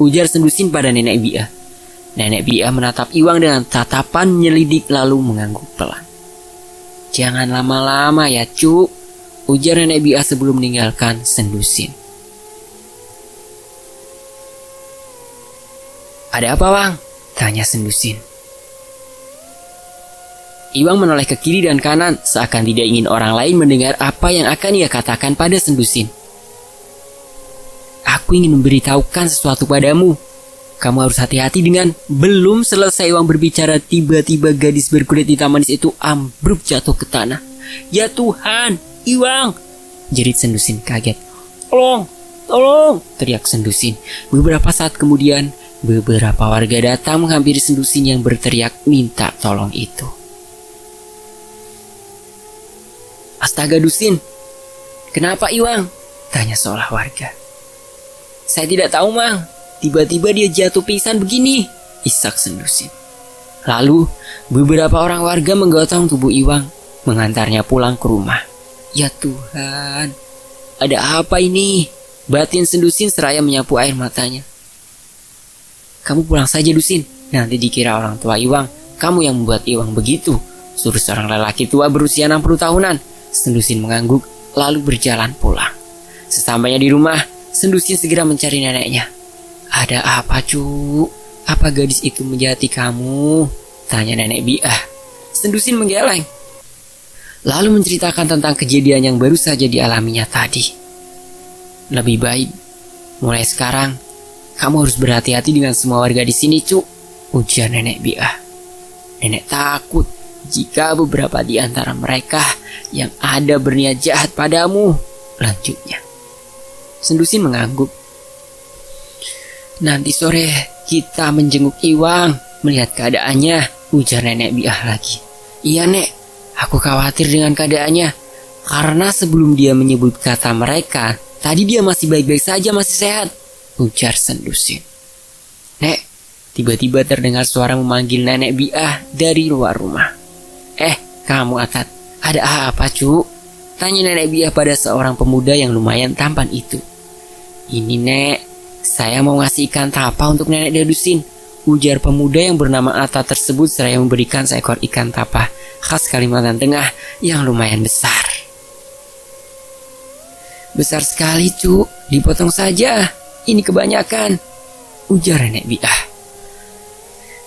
ujar Sendusin pada nenek Biah. Nenek Biah menatap Iwang dengan tatapan menyelidik lalu mengangguk pelan. Jangan lama-lama ya, cu, ujar Nenek Bia sebelum meninggalkan Sendusin. Ada apa, Wang? Tanya Sendusin. Iwang menoleh ke kiri dan kanan seakan tidak ingin orang lain mendengar apa yang akan ia katakan pada Sendusin. Aku ingin memberitahukan sesuatu padamu. Kamu harus hati-hati dengan... Belum selesai Iwang berbicara, tiba-tiba gadis berkulit hitam manis itu ambruk jatuh ke tanah. Ya Tuhan, Iwang! Jerit Sendusin kaget. Tolong! Tolong! Teriak Sendusin. Beberapa saat kemudian, beberapa warga datang menghampiri Sendusin yang berteriak minta tolong itu. Astaga Dusin, kenapa Iwang? Tanya seolah warga. Saya tidak tahu, Mang. Tiba-tiba dia jatuh pingsan begini, isak Sendusin. Lalu, beberapa orang warga menggotong tubuh Iwang, mengantarnya pulang ke rumah. Ya Tuhan, ada apa ini? Batin Sendusin seraya menyapu air matanya. Kamu pulang saja Dusin, nanti dikira orang tua Iwang, kamu yang membuat Iwang begitu, suruh seorang lelaki tua berusia 60 tahunan. Sendusin mengangguk, lalu berjalan pulang. Sesampainya di rumah, Sendusin segera mencari neneknya. Ada apa, Cu? Apa gadis itu menjahati kamu? Tanya Nenek Bia. Sendusin menggeleng, lalu menceritakan tentang kejadian yang baru saja dialaminya tadi. Lebih baik, mulai sekarang, kamu harus berhati-hati dengan semua warga di sini, Cu, ujar Nenek Bia. Nenek takut jika beberapa di antara mereka yang ada berniat jahat padamu, lanjutnya. Sendusin mengangguk. Nanti sore kita menjenguk Iwang, melihat keadaannya, ujar Nenek Bia lagi. Iya Nek, aku khawatir dengan keadaannya, karena sebelum dia menyebut kata mereka, tadi dia masih baik-baik saja, masih sehat, ujar Sendusin. Nek, tiba-tiba terdengar suara memanggil Nenek Bia dari luar rumah. Kamu Atat, ada apa Cu? Tanya Nenek Bia pada seorang pemuda yang lumayan tampan itu. Ini Nek, saya mau ngasih ikan tapa untuk Nenek Dadusin, ujar pemuda yang bernama Atat tersebut seraya memberikan seekor ikan tapa khas Kalimantan Tengah yang lumayan besar. Besar sekali Cu, dipotong saja, ini kebanyakan, ujar Nenek Bia.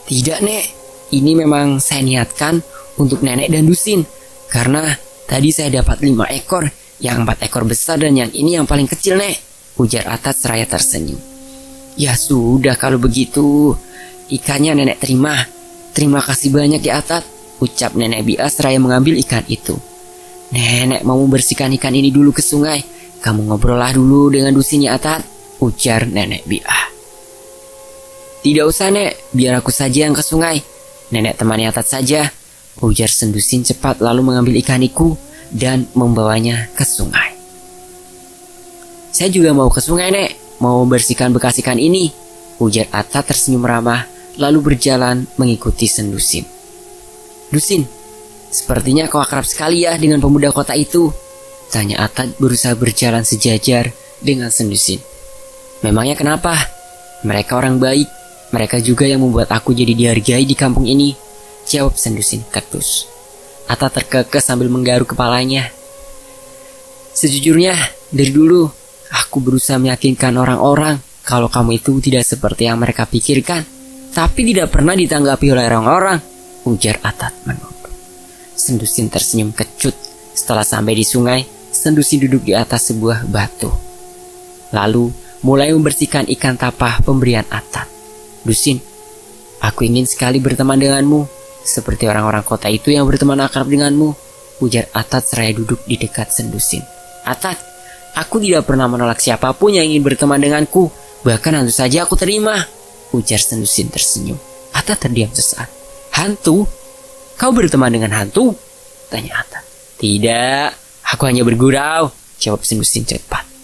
Tidak Nek, ini memang saya niatkan untuk Nenek dan Dusin, karena tadi saya dapat 5 ekor, yang 4 ekor besar dan yang ini yang paling kecil Nek, ujar Atat seraya tersenyum. Ya sudah kalau begitu, ikannya Nenek terima. Terima kasih banyak ya Atat, ucap Nenek Bia seraya mengambil ikan itu. Nenek mau membersihkan ikan ini dulu ke sungai, kamu ngobrollah dulu dengan Dusin ya Atat, ujar Nenek Bia. Tidak usah Nek, biar aku saja yang ke sungai, Nenek temani Atat saja, ujar Sendusin cepat lalu mengambil ikan iku dan membawanya ke sungai. Saya juga mau ke sungai Nek, mau membersihkan bekas ikan ini, ujar Atat tersenyum ramah lalu berjalan mengikuti Sendusin. Dusin, sepertinya kau akrab sekali ya dengan pemuda kota itu, tanya Atat berusaha berjalan sejajar dengan Sendusin. Memangnya kenapa? Mereka orang baik, mereka juga yang membuat aku jadi dihargai di kampung ini, jawab Sendusin ketus. Atat terkekeh sambil menggaruk kepalanya. Sejujurnya, dari dulu aku berusaha meyakinkan orang-orang kalau kamu itu tidak seperti yang mereka pikirkan, tapi tidak pernah ditanggapi oleh orang-orang, ujar Atat menunduk. Sendusin tersenyum kecut. Setelah sampai di sungai, Sendusin duduk di atas sebuah batu, lalu mulai membersihkan ikan tapa pemberian Atat. Dusin, aku ingin sekali berteman denganmu, seperti orang-orang kota itu yang berteman akrab denganmu, ujar Atat seraya duduk di dekat Sendusin. Atat, aku tidak pernah menolak siapapun yang ingin berteman denganku, bahkan hantu saja aku terima, ujar Sendusin tersenyum. Atat terdiam sesaat. Hantu? Kau berteman dengan hantu? Tanya Atat. Tidak, aku hanya bergurau, jawab Sendusin cepat.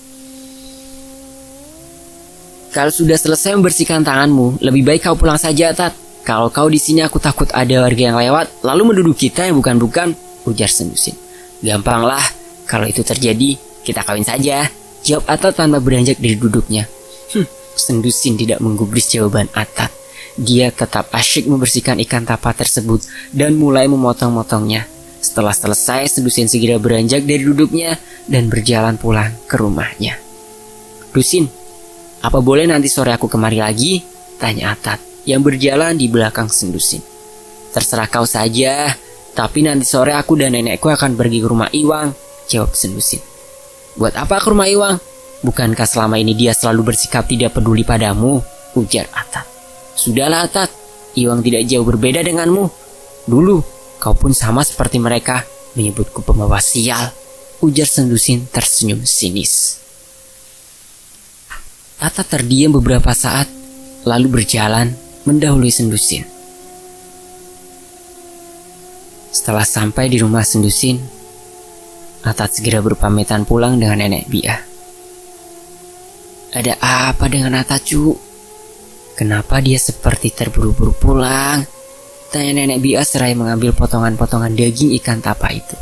Kalau sudah selesai membersihkan tanganmu, lebih baik kau pulang saja Atat. Kalau kau di sini aku takut ada warga yang lewat lalu menduduki kita yang bukan-bukan, ujar Sendusin. Gampanglah, kalau itu terjadi, kita kawin saja, jawab Atat tanpa beranjak dari duduknya. Sendusin tidak menggubris jawaban Atat. Dia tetap asyik membersihkan ikan tapa tersebut dan mulai memotong-motongnya. Setelah selesai, Sendusin segera beranjak dari duduknya dan berjalan pulang ke rumahnya. "Dusin, apa boleh nanti sore aku kemari lagi?" tanya Atat yang berjalan di belakang Sendusin. "Terserah kau saja, tapi nanti sore aku dan nenekku akan pergi ke rumah Iwang," jawab Sendusin. "Buat apa ke rumah Iwang? Bukankah selama ini dia selalu bersikap tidak peduli padamu?" ujar Atat. "Sudahlah Atat, Iwang tidak jauh berbeda denganmu. Dulu kau pun sama seperti mereka, menyebutku pembawa sial," ujar Sendusin tersenyum sinis. Atat terdiam beberapa saat, lalu berjalan mendahului Sendusin. Setelah sampai di rumah Sendusin, Atat segera berpamitan pulang dengan nenek Biah. "Ada apa dengan Atat, cu? Kenapa dia seperti terburu-buru pulang?" tanya nenek Biah seraya mengambil potongan-potongan daging ikan tapa itu.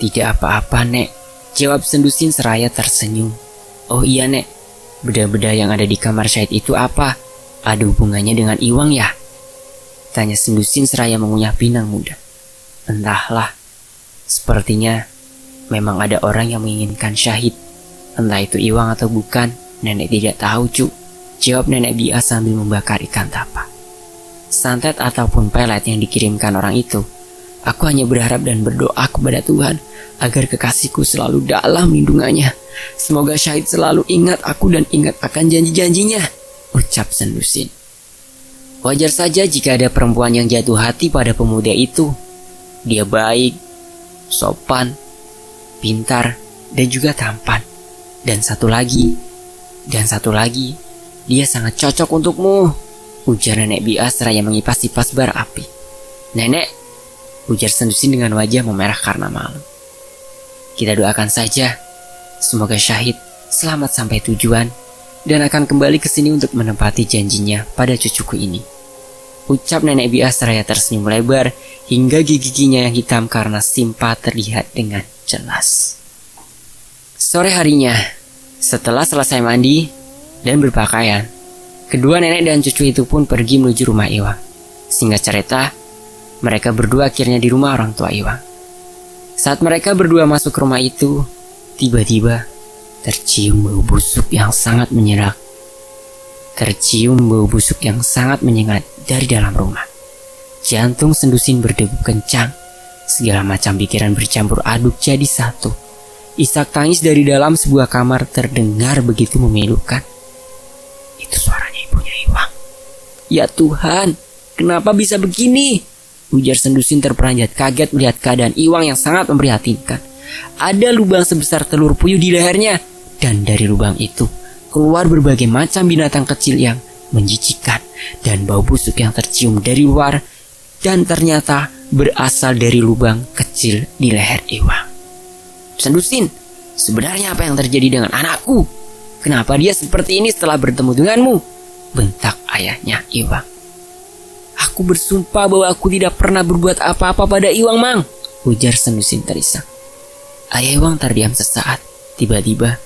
"Tidak apa-apa, Nek," jawab Sendusin seraya tersenyum. "Oh iya, Nek, beda-beda yang ada di kamar Syahid itu apa? Ada hubungannya dengan Iwang ya?" tanya Sendusin seraya mengunyah pinang muda. "Entahlah, sepertinya memang ada orang yang menginginkan Syahid. Entah itu Iwang atau bukan, nenek tidak tahu, cu," jawab nenek Biah sambil membakar ikan tapa. Santet ataupun pelet yang dikirimkan orang itu, aku hanya berharap dan berdoa kepada Tuhan agar kekasihku selalu dalam lindungannya. Semoga Syahid selalu ingat aku dan ingat akan janji-janjinya, ucap Sendusin. Wajar saja jika ada perempuan yang jatuh hati pada pemuda itu. Dia baik, sopan, pintar, dan juga tampan. Dan satu lagi, dia sangat cocok untukmu, ujar nenek Biah seraya mengipas-ipas bara api. Nenek, ujar Sendusin dengan wajah memerah karena malu. Kita doakan saja, semoga Syahid selamat sampai tujuan dan akan kembali ke sini untuk menepati janjinya pada cucuku ini, ucap nenek Biah seraya tersenyum lebar hingga gigi-giginya yang hitam karena simpa terlihat dengan jelas. Sore harinya, setelah selesai mandi dan berpakaian, kedua nenek dan cucu itu pun pergi menuju rumah Iwang. Singkat cerita, mereka berdua akhirnya di rumah orang tua Iwang. Saat mereka berdua masuk ke rumah itu, tiba-tiba tercium bau busuk yang sangat menyengat. Dari dalam rumah. Jantung Sendusin berdegup kencang. Segala macam pikiran bercampur aduk jadi satu. Isak tangis dari dalam sebuah kamar terdengar begitu memilukan. Itu suaranya ibunya Iwang. Ya Tuhan, kenapa bisa begini? Ujar Sendusin terperanjat kaget melihat keadaan Iwang yang sangat memprihatinkan. Ada lubang sebesar telur puyuh di lehernya, dan dari lubang itu keluar berbagai macam binatang kecil yang menjijikkan, dan bau busuk yang tercium dari luar dan ternyata berasal dari lubang kecil di leher Iwang. Sendusin, sebenarnya apa yang terjadi dengan anakku? Kenapa dia seperti ini setelah bertemu denganmu? Bentak ayahnya Iwang. Aku bersumpah bahwa aku tidak pernah berbuat apa-apa pada Iwang, Mang, ujar Sendusin terisak. Ayah Iwang terdiam sesaat. Tiba-tiba,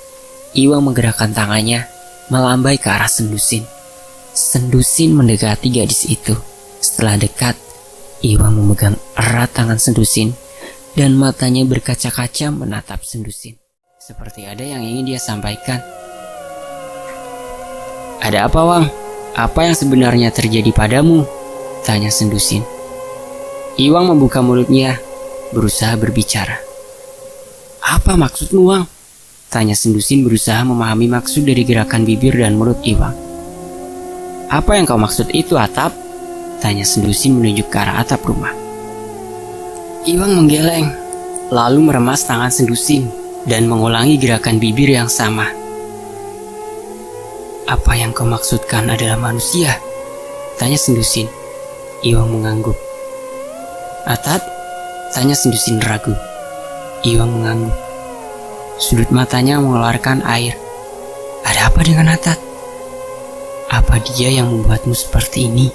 Iwang menggerakkan tangannya, melambai ke arah Sendusin. Sendusin mendekati gadis itu. Setelah dekat, Iwang memegang erat tangan Sendusin dan matanya berkaca-kaca menatap Sendusin. Seperti ada yang ingin dia sampaikan. Ada apa, Wang? Apa yang sebenarnya terjadi padamu? Tanya Sendusin. Iwang membuka mulutnya, berusaha berbicara. Apa maksudmu, Wang? Tanya Sendusin berusaha memahami maksud dari gerakan bibir dan mulut Iwang. Apa yang kau maksud itu, Atap? Tanya Sendusin menunjuk ke arah atap rumah. Iwang menggeleng, lalu meremas tangan Sendusin dan mengulangi gerakan bibir yang sama. Apa yang kau maksudkan adalah manusia? Tanya Sendusin. Iwang mengangguk. Atat? Tanya Sendusin ragu. Iwang mengangguk. Sudut matanya mengeluarkan air. Ada apa dengan Atat? Apa dia yang membuatmu seperti ini?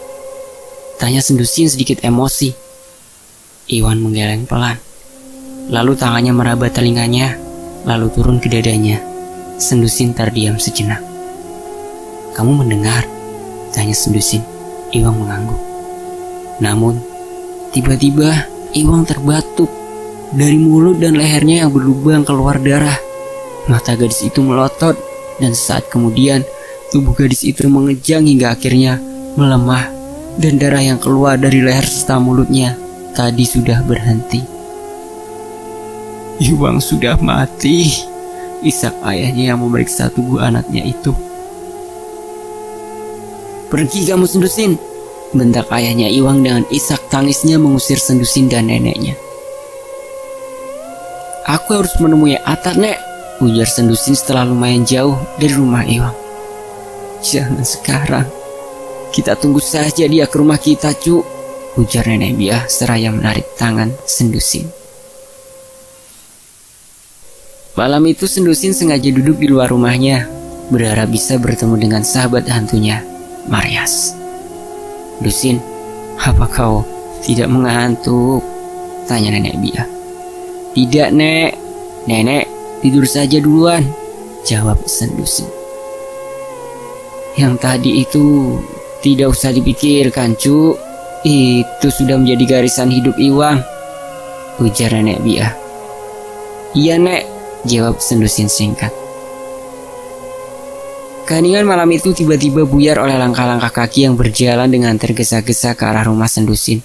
Tanya Sendusin sedikit emosi. Iwan menggeleng pelan. Lalu tangannya meraba telinganya, lalu turun ke dadanya. Sendusin terdiam sejenak. Kamu mendengar? Tanya Sendusin. Iwang mengangguk. Namun, tiba-tiba Iwang terbatuk. Dari mulut dan lehernya yang berlubang keluar darah. Mata gadis itu melotot, dan sesaat kemudian tubuh gadis itu mengejang hingga akhirnya melemah, dan darah yang keluar dari leher serta mulutnya tadi sudah berhenti. Iwang sudah mati, isak ayahnya yang memeriksa tubuh anaknya itu. Pergi kamu Sendusin, bentak ayahnya Iwang dengan isak tangisnya mengusir Sendusin dan neneknya. Aku harus menemui Atat, Nek, ujar Sendusin setelah lumayan jauh dari rumah Iwang. Jangan sekarang, kita tunggu saja dia ke rumah kita, Cu, ujar Nenek Biah seraya menarik tangan Sendusin. Malam itu Sendusin sengaja duduk di luar rumahnya, berharap bisa bertemu dengan sahabat hantunya, Maryas. Dusin, apa kau tidak mengantuk? Tanya Nenek Biah. Tidak, Nek. Nenek, tidur saja duluan, jawab Sendusin. Yang tadi itu tidak usah dipikirkan, Cu. Itu sudah menjadi garisan hidup Iwang, ujar Nenek Biah. Iya, Nek, jawab Sendusin singkat. Keheningan malam itu tiba-tiba buyar oleh langkah-langkah kaki yang berjalan dengan tergesa-gesa ke arah rumah Sendusin.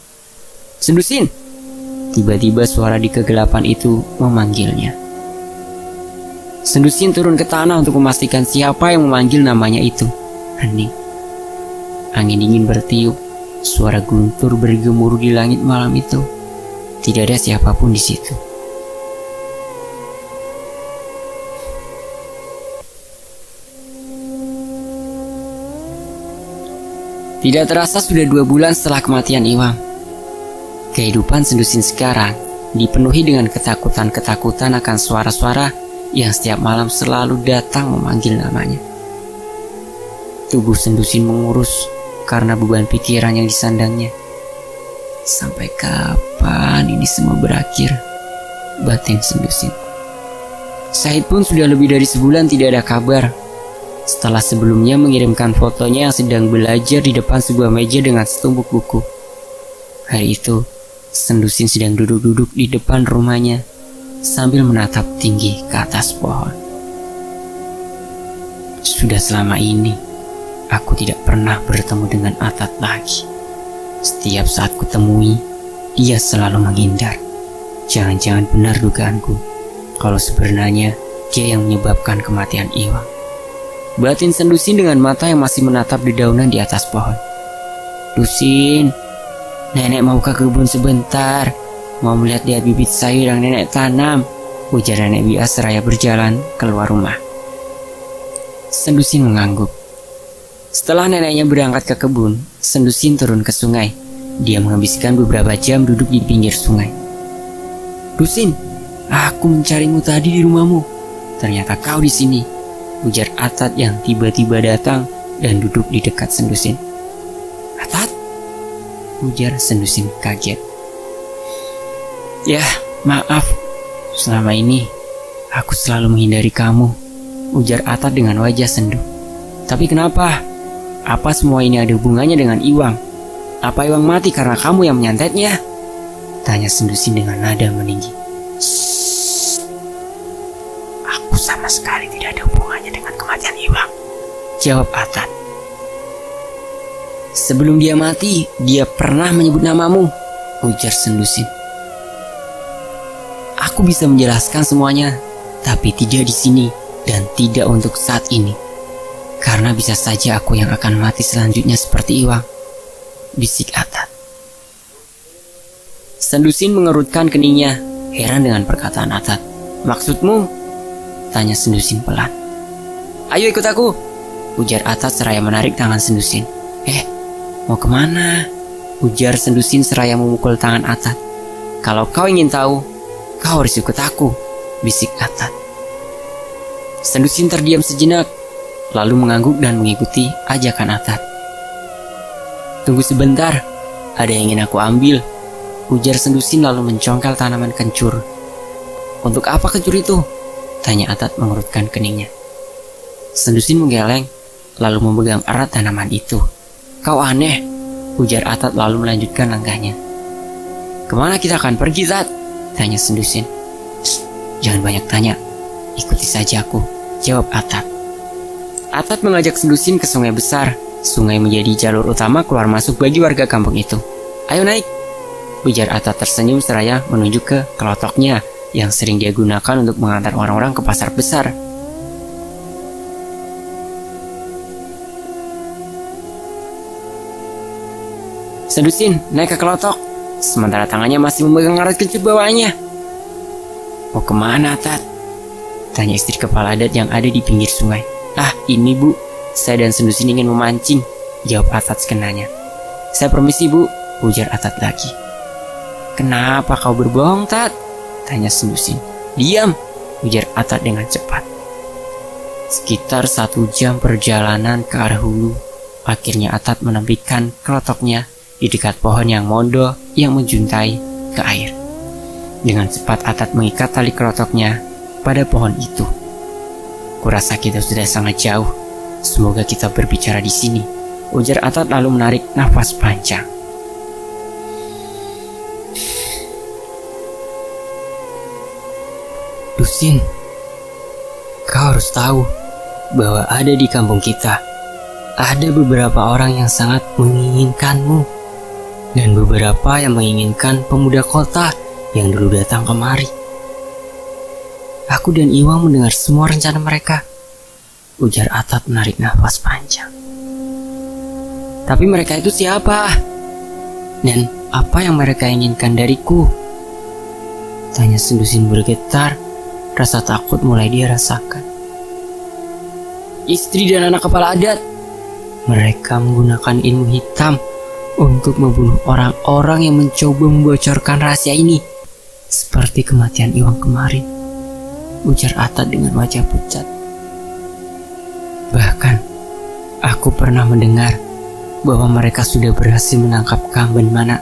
Sendusin! Tiba-tiba suara di kegelapan itu memanggilnya. Sendusin turun ke tanah untuk memastikan siapa yang memanggil namanya itu. Hening. Angin dingin bertiup, suara guntur bergemuruh di langit malam itu. Tidak ada siapapun di situ. Tidak terasa sudah 2 bulan setelah kematian Iwang. Kehidupan Sendusin sekarang dipenuhi dengan ketakutan-ketakutan akan suara-suara yang setiap malam selalu datang memanggil namanya. Tubuh Sendusin mengurus karena beban pikiran yang disandangnya. Sampai kapan ini semua berakhir? Batin Sendusin. Syahid pun sudah lebih dari sebulan tidak ada kabar. Setelah sebelumnya mengirimkan fotonya yang sedang belajar di depan sebuah meja dengan setumpuk buku. Hari itu, Sendusin sedang duduk-duduk di depan rumahnya sambil menatap tinggi ke atas pohon. Sudah selama ini, aku tidak pernah bertemu dengan Atat lagi. Setiap saat kutemui, dia selalu menghindar. Jangan-jangan benar dugaanku, kalau sebenarnya dia yang menyebabkan kematian Iwang. Batin Sendusin dengan mata yang masih menatap dedaunan di atas pohon. Dusin, Nenek mau ke kebun sebentar, mau melihat-lihat bibit sayur yang nenek tanam, ujar Nenek Biah seraya berjalan keluar rumah. Sendusin mengangguk. Setelah neneknya berangkat ke kebun, Sendusin turun ke sungai. Dia menghabiskan beberapa jam duduk di pinggir sungai. Dusin, aku mencarimu tadi di rumahmu. Ternyata kau di sini, ujar Atat yang tiba-tiba datang dan duduk di dekat Sendusin. Atat? Ujar Sendusin kaget. Ya, maaf. Selama ini, aku selalu menghindari kamu, ujar Atat dengan wajah sendu. Tapi kenapa? Apa semua ini ada hubungannya dengan Iwang? Apa Iwang mati karena kamu yang menyantetnya? Tanya Sendusin dengan nada meninggi. Aku sama sekali tidak ada hubungannya dengan kematian Iwang, jawab Atat. Sebelum dia mati, dia pernah menyebut namamu, ujar Sendusin. Aku bisa menjelaskan semuanya, tapi tidak di sini dan tidak untuk saat ini. Karena bisa saja aku yang akan mati selanjutnya seperti Iwang, bisik Atat. Sendusin mengerutkan keningnya, heran dengan perkataan Atat. Maksudmu? Tanya Sendusin pelan. Ayo ikut aku, ujar Atat seraya menarik tangan Sendusin. Mau kemana? Ujar Sendusin seraya memukul tangan Atat. Kalau kau ingin tahu, kau harus ikut aku, bisik Atat. Sendusin terdiam sejenak, lalu mengangguk dan mengikuti ajakan Atat. Tunggu sebentar, ada yang ingin aku ambil, ujar Sendusin lalu mencongkel tanaman kencur. Untuk apa kencur itu? Tanya Atat mengerutkan keningnya. Sendusin menggeleng, lalu memegang erat tanaman itu. Kau aneh, ujar Atat lalu melanjutkan langkahnya. Kemana kita akan pergi, Tat? Tanya Sendusin. Jangan banyak tanya, ikuti saja aku, jawab Atat. Atat mengajak Sendusin ke sungai besar. Sungai menjadi jalur utama keluar masuk bagi warga kampung itu. Ayo naik, ujar Atat tersenyum seraya menunjuk ke kelotoknya yang sering dia gunakan untuk mengantar orang-orang ke pasar besar. Sendusin naik ke kelotok, sementara tangannya masih memegang arat kecil bawahnya. Mau kemana, Tat? Tanya istri kepala adat yang ada di pinggir sungai. Ah, ini Bu, saya dan Sendusin ingin memancing, jawab Atat sekenanya. Saya permisi Bu, ujar Atat lagi. Kenapa kau berbohong, Tat? Tanya Sendusin. Diam, ujar Atat dengan cepat. Sekitar 1 jam perjalanan ke arah hulu, akhirnya Atat menepikan kelotoknya di dekat pohon yang mondo yang menjuntai ke air. Dengan cepat Atat mengikat tali kelotoknya pada pohon itu. Kurasa kita sudah sangat jauh. Semoga kita berbicara di sini, ujar Atat lalu menarik nafas panjang. Dusin, kau harus tahu bahwa ada di kampung kita ada beberapa orang yang sangat menginginkanmu, dan beberapa yang menginginkan pemuda kota yang dulu datang kemari. Aku dan Iwang mendengar semua rencana mereka, ujar Atat menarik nafas panjang. Tapi mereka itu siapa? Dan apa yang mereka inginkan dariku? Tanya Sendusin bergetar, rasa takut mulai dia rasakan. Istri dan anak kepala adat. Mereka menggunakan ilmu hitam untuk membunuh orang-orang yang mencoba membocorkan rahasia ini. Seperti kematian Iwang kemarin, ujar Atat dengan wajah pucat. Bahkan, aku pernah mendengar bahwa mereka sudah berhasil menangkap Kamben Mana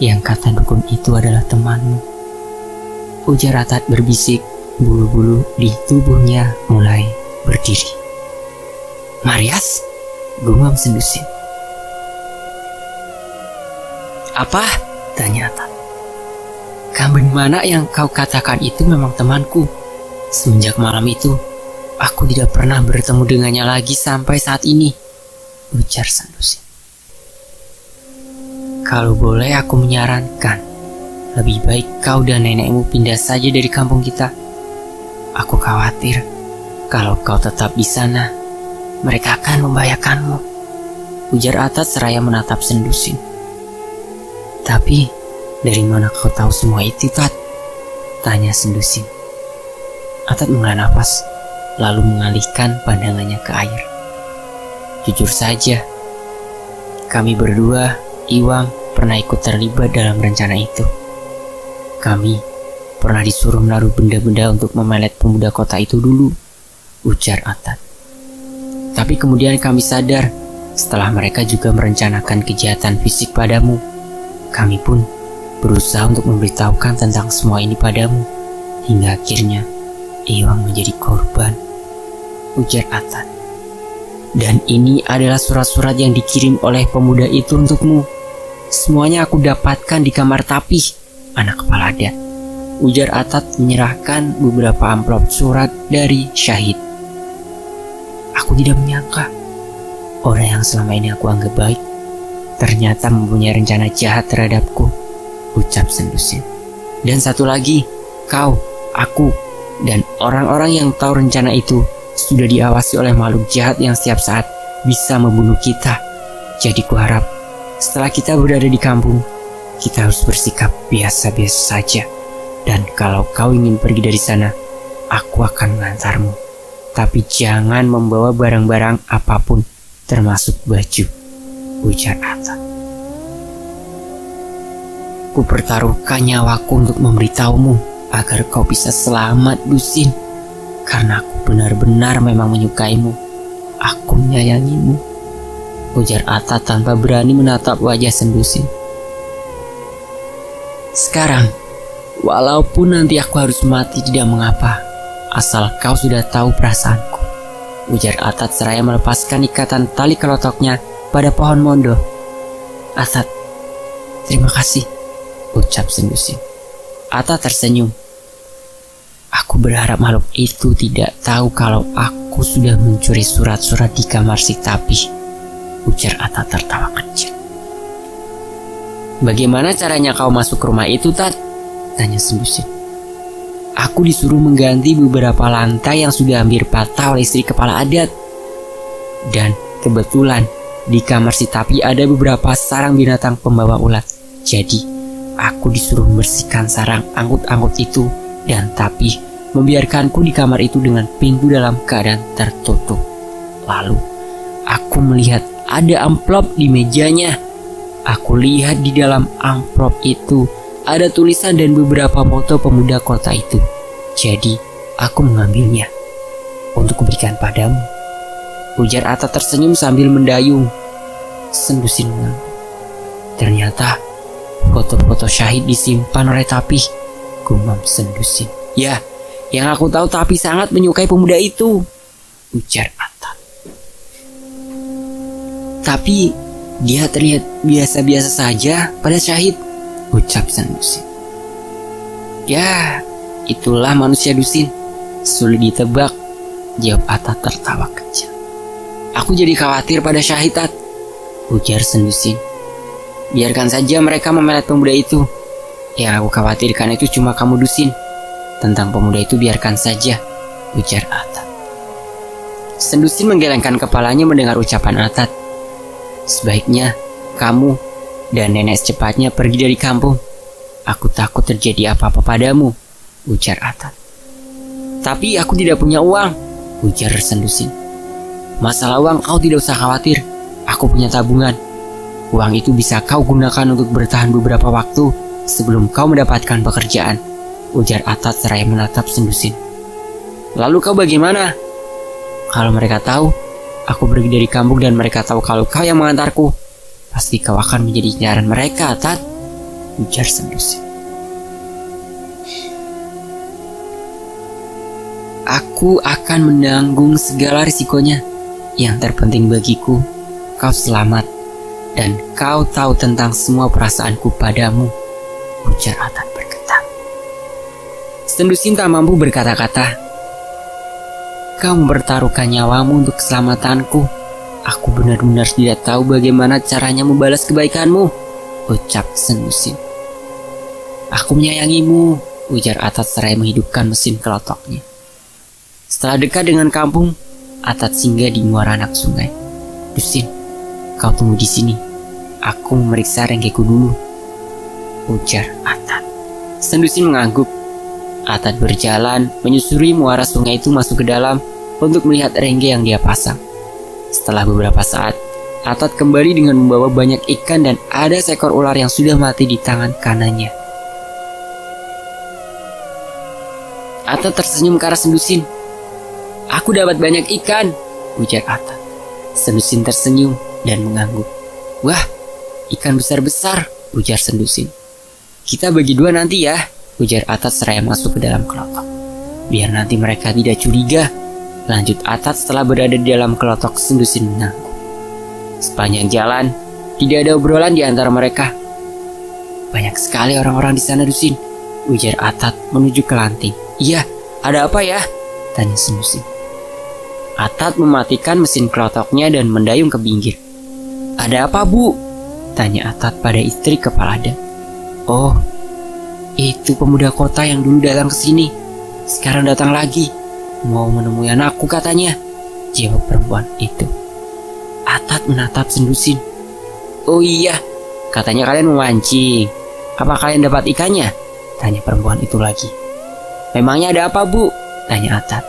yang kata dukun itu adalah temanmu. Ujar Atat berbisik, bulu-bulu di tubuhnya mulai berdiri. Marias? Gumam Sendusin. Apa? Tanya Atat. Kamben Mana yang kau katakan itu memang temanku. Semenjak malam itu, aku tidak pernah bertemu dengannya lagi sampai saat ini, ujar Sendusin. Kalau boleh aku menyarankan, lebih baik kau dan nenekmu pindah saja dari kampung kita. Aku khawatir kalau kau tetap di sana, mereka akan membahayakanmu, ujar Atat seraya menatap Sendusin. Tapi, dari mana kau tahu semua itu, Tat? Tanya Sendusin. Atat menghela nafas, lalu mengalihkan pandangannya ke air. Jujur saja, kami berdua, Iwang, pernah ikut terlibat dalam rencana itu. Kami pernah disuruh menaruh benda-benda untuk memelet pemuda kota itu dulu, ujar Atat. Tapi kemudian kami sadar, setelah mereka juga merencanakan kejahatan fisik padamu. Kami pun berusaha untuk memberitahukan tentang semua ini padamu, hingga akhirnya Iwang menjadi korban, ujar Atat. Dan ini adalah surat-surat yang dikirim oleh pemuda itu untukmu. Semuanya aku dapatkan di kamar Tapih, anak kepala adat, ujar Atat menyerahkan beberapa amplop surat dari Syahid. Aku tidak menyangka orang yang selama ini aku anggap baik ternyata mempunyai rencana jahat terhadapku, ucap Sendusin. Dan satu lagi, kau, aku, dan orang-orang yang tahu rencana itu sudah diawasi oleh makhluk jahat yang setiap saat bisa membunuh kita. Jadi kuharap setelah kita berada di kampung, kita harus bersikap biasa-biasa saja. Dan kalau kau ingin pergi dari sana, aku akan mengantarmu. Tapi jangan membawa barang-barang apapun, termasuk baju, ujar Atat. Ku pertaruhkan nyawaku untuk memberitahumu agar kau bisa selamat, Dusin. Karena aku benar-benar memang menyukaimu. Aku menyayangimu, ujar Atat tanpa berani menatap wajah Sendusin. Sekarang, walaupun nanti aku harus mati tidak mengapa, asal kau sudah tahu perasaanku, ujar Atat seraya melepaskan ikatan tali kelotoknya pada pohon mondo. Atat, terima kasih, ucap Sendusin. Atat tersenyum. Aku berharap makhluk itu tidak tahu kalau aku sudah mencuri surat-surat di kamar si Tapi, ujar Atat tertawa kecil. Bagaimana caranya kau masuk ke rumah itu, Tat? Tanya Sendusin. Aku disuruh mengganti beberapa lantai yang sudah hampir patah oleh istri kepala adat. Dan kebetulan di kamar si Tapi ada beberapa sarang binatang pembawa ulat. Jadi aku disuruh membersihkan sarang angkut-angkut itu, dan Tapi membiarkanku di kamar itu dengan pintu dalam keadaan tertutup. Lalu aku melihat ada amplop di mejanya. Aku lihat di dalam amplop itu ada tulisan dan beberapa foto pemuda kota itu. Jadi aku mengambilnya untuk kuberikan padamu, ujar Atat tersenyum sambil mendayung. Sendusin mengangguk. Ternyata foto-foto syahid disimpan oleh Tapi, gumam Sendusin. Ya, yang aku tahu Tapi sangat menyukai pemuda itu, ujar Atat. Tapi dia terlihat biasa-biasa saja pada syahid, ucap Sendusin. Ya, itulah manusia Dusin, sulit ditebak, jawab Atat tertawa kecil. Aku jadi khawatir pada syahid, Tat, ujar Sendusin. Biarkan saja mereka memelet pemuda itu. Yang aku khawatirkan itu cuma kamu, Dusin. Tentang pemuda itu biarkan saja, ujar Atat. Sendusin menggelengkan kepalanya mendengar ucapan Atat. Sebaiknya kamu dan nenek secepatnya pergi dari kampung. Aku takut terjadi apa-apa padamu, ujar Atat. Tapi aku tidak punya uang, ujar Sendusin. Masalah uang kau tidak usah khawatir. Aku punya tabungan. Uang itu bisa kau gunakan untuk bertahan beberapa waktu sebelum kau mendapatkan pekerjaan, ujar Atat seraya menatap Sendusin. Lalu kau bagaimana? Kalau mereka tahu aku pergi dari kampung dan mereka tahu kalau kau yang mengantarku, pasti kau akan menjadi incaran mereka, Atat, ujar Sendusin. Aku akan menanggung segala risikonya. Yang terpenting bagiku, kau selamat dan kau tahu tentang semua perasaanku padamu, ujar Atat bergetar. Sendusin tak mampu berkata-kata. Kau mempertaruhkan nyawamu untuk keselamatanku. Aku benar-benar tidak tahu bagaimana caranya membalas kebaikanmu, ucap Sendusin. Aku menyayangimu, ujar Atat seraya menghidupkan mesin kelotoknya. Setelah dekat dengan kampung, Atat singgah di muara anak sungai. Dusin, kau tunggu di sini. Aku memeriksa renggeku dulu, ujar Atat. Sendusin mengangguk. Atat berjalan menyusuri muara sungai itu masuk ke dalam untuk melihat rengge yang dia pasang. Setelah beberapa saat, Atat kembali dengan membawa banyak ikan dan ada seekor ular yang sudah mati di tangan kanannya. Atat tersenyum ke arah Sendusin. Aku dapat banyak ikan, ujar Atat. Sendusin tersenyum dan mengangguk. Wah, ikan besar-besar, ujar Sendusin. Kita bagi dua nanti ya, ujar Atat seraya masuk ke dalam kelotok. Biar nanti mereka tidak curiga, lanjut Atat setelah berada di dalam kelotok. Sendusin mengangguk. Sepanjang jalan, tidak ada obrolan di antara mereka. Banyak sekali orang-orang di sana, Dusin, ujar Atat menuju ke lanting. Iya, ada apa ya? Tanya Sendusin. Atat mematikan mesin kelotoknya dan mendayung ke pinggir. Ada apa, Bu? Tanya Atat pada istri kepala adat. Oh, itu pemuda kota yang dulu datang ke sini. Sekarang datang lagi. Mau menemui anakku katanya, jawab perempuan itu. Atat menatap Sendusin. Oh iya, katanya kalian memancing. Apa kalian dapat ikannya? Tanya perempuan itu lagi. Memangnya ada apa, Bu? Tanya Atat.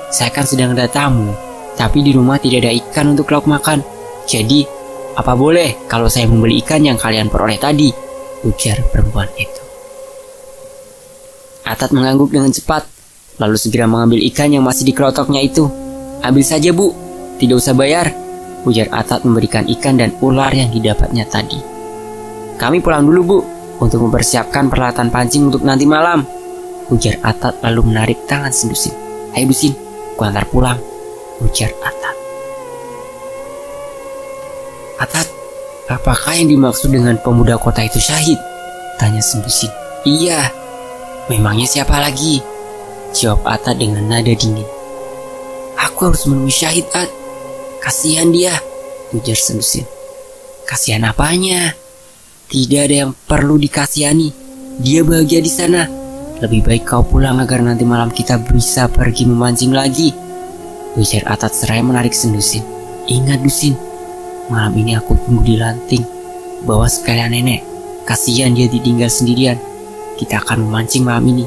Saya kan sedang ada tamu, tapi di rumah tidak ada ikan untuk lauk makan. Jadi, apa boleh kalau saya membeli ikan yang kalian peroleh tadi? Ujar perempuan itu. Atat mengangguk dengan cepat, lalu segera mengambil ikan yang masih di kelotoknya itu. Ambil saja, Bu, tidak usah bayar, ujar Atat memberikan ikan dan ular yang didapatnya tadi. Kami pulang dulu, Bu, untuk mempersiapkan peralatan pancing untuk nanti malam, ujar Atat lalu menarik tangan Sendusin. Ayo Dusin, ku antar pulang, ujar Atat. Atat, apakah yang dimaksud dengan pemuda kota itu syahid? Tanya Sendusin. Iya, memangnya siapa lagi? Jawab Atat dengan nada dingin. Aku harus menemui Syahid, At. Kasihan dia, ujar Sendusin. Kasihan apanya? Tidak ada yang perlu dikasihani. Dia bahagia di sana. Lebih baik kau pulang agar nanti malam kita bisa pergi memancing lagi, ujar Atat seraya menarik Sendusin. Ingat Dusin, malam ini aku tunggu di lanting. Bawa sekalian nenek. Kasihan dia ditinggal sendirian. Kita akan memancing malam ini,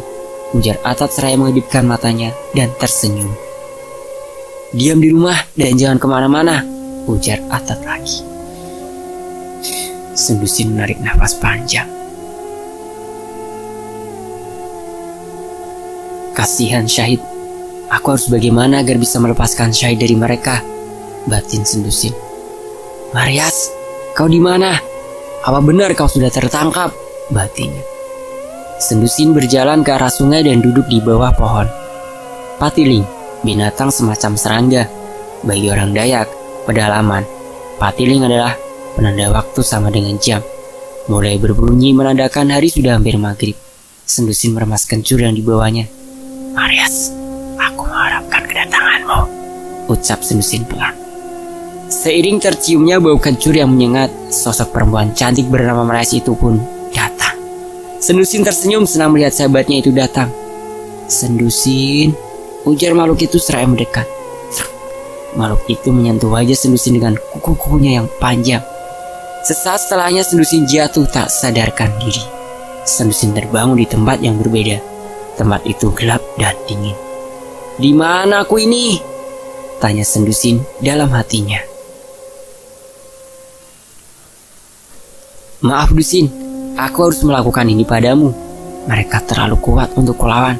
ujar Atat seraya mengedipkan matanya dan tersenyum. Diam di rumah dan jangan kemana-mana, ujar Atat lagi. Sendusin menarik nafas panjang. Kasihan Syahid. Aku harus bagaimana agar bisa melepaskan Syahid dari mereka, batin Sendusin. Marias, kau di mana? Apa benar kau sudah tertangkap? Batinnya. Sendusin berjalan ke arah sungai dan duduk di bawah pohon. Patiling, binatang semacam serangga. Bagi orang Dayak, pedalaman, patiling adalah penanda waktu sama dengan jam. Mulai berbunyi menandakan hari sudah hampir maghrib. Sendusin meremas kencur yang dibawanya. Marias, aku mengharapkan kedatanganmu, ucap Sendusin pelan. Seiring terciumnya bau kencur yang menyengat, sosok perempuan cantik bernama Marias itu pun datang. Sendusin tersenyum senang melihat sahabatnya itu datang. Sendusin, ujar makhluk itu seraya mendekat. Makhluk itu menyentuh wajah Sendusin dengan kuku-kukunya yang panjang. Sesaat setelahnya Sendusin jatuh tak sadarkan diri. Sendusin terbangun di tempat yang berbeda. Tempat itu gelap dan dingin. Di mana aku ini? Tanya Sendusin dalam hatinya. Maaf Dusin, aku harus melakukan ini padamu. Mereka terlalu kuat untuk kulawan.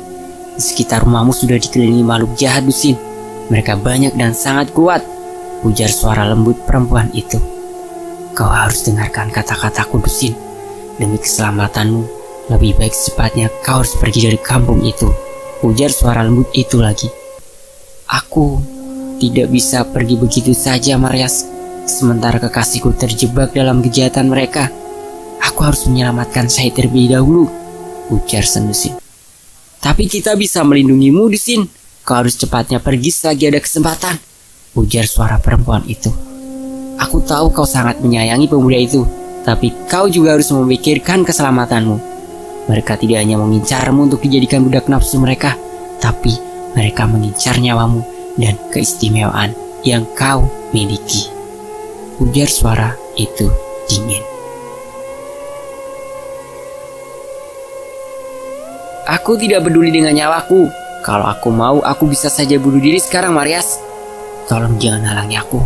Di sekitar rumahmu sudah dikelilingi makhluk jahat Dusin. Mereka banyak dan sangat kuat, ujar suara lembut perempuan itu. Kau harus dengarkan kata-kataku Dusin. Demi keselamatanmu, lebih baik secepatnya kau harus pergi dari kampung itu, ujar suara lembut itu lagi. Aku tidak bisa pergi begitu saja Marias. Sementara kekasihku terjebak dalam kejahatan mereka. Aku harus menyelamatkan Syahid terlebih dahulu, ujar Sendusin. Tapi kita bisa melindungimu Dusin. Kau harus cepatnya pergi selagi ada kesempatan, ujar suara perempuan itu. Aku tahu kau sangat menyayangi pemuda itu, tapi kau juga harus memikirkan keselamatanmu. Mereka tidak hanya mengincarmu untuk dijadikan budak nafsu mereka, tapi mereka mengincar nyawamu dan keistimewaan yang kau miliki, ujar suara itu dingin. Aku tidak peduli dengan nyawaku. Kalau aku mau, aku bisa saja bunuh diri sekarang Marias. Tolong jangan halangi aku.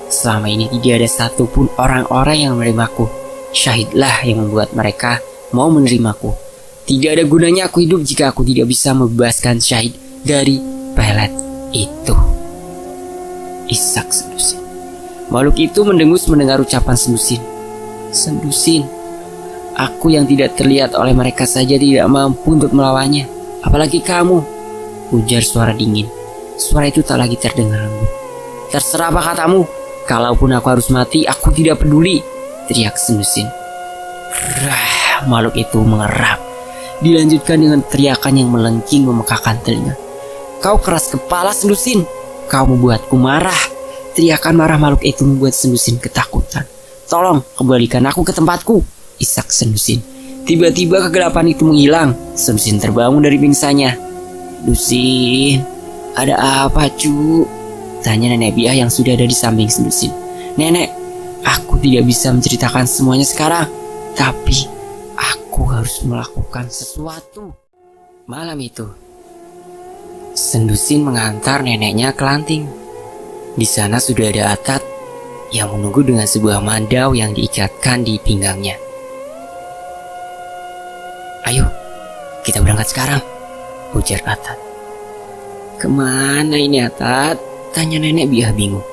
Selama ini tidak ada satupun orang-orang yang menerimaku. Syahidlah yang membuat mereka mau menerimaku. Tidak ada gunanya aku hidup jika aku tidak bisa membebaskan Syahid dari pelet itu, isak Sendusin. Makhluk itu mendengus mendengar ucapan Sendusin. Sendusin, aku yang tidak terlihat oleh mereka saja tidak mampu untuk melawannya. Apalagi kamu, ujar suara dingin. Suara itu tak lagi terdengar lembut. Terserah apa katamu. Kalaupun aku harus mati, aku tidak peduli, teriak Sendusin. Makhluk itu mengerap. Dilanjutkan dengan teriakan yang melengking memekakan telinga. Kau keras kepala Sendusin. Kau membuatku marah. Teriakan marah makhluk itu membuat Sendusin ketakutan. Tolong kembalikan aku ke tempatku, isak Sendusin. Tiba-tiba kegelapan itu menghilang. Sendusin terbangun dari pingsannya. Dusin, ada apa cu? Tanya Nenek Biah yang sudah ada di samping Sendusin. Nenek, aku tidak bisa menceritakan semuanya sekarang, tapi aku harus melakukan sesuatu. Malam itu, Sendusin mengantar neneknya ke lanting. Di sana sudah ada Atat yang menunggu dengan sebuah mandau yang diikatkan di pinggangnya. Ayo, kita berangkat sekarang, ujar Atat. Kemana ini Atat? Tanya Nenek Biah bingung.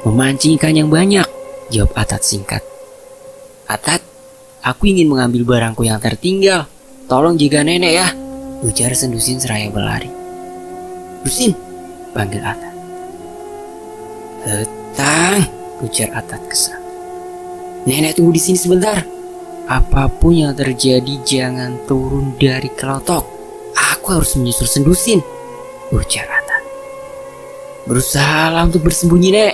Memancing ikan yang banyak, jawab Atat singkat. Atat, aku ingin mengambil barangku yang tertinggal. Tolong jaga nenek ya, ujar Sendusin seraya berlari. Dusin, panggil Atat. Hetang, ujar Atat kesal. Nenek tunggu di sini sebentar. apapun yang terjadi jangan turun dari kelotok. Aku harus menyusul Sendusin, ujar Atat. Berusahalah untuk bersembunyi, Nek,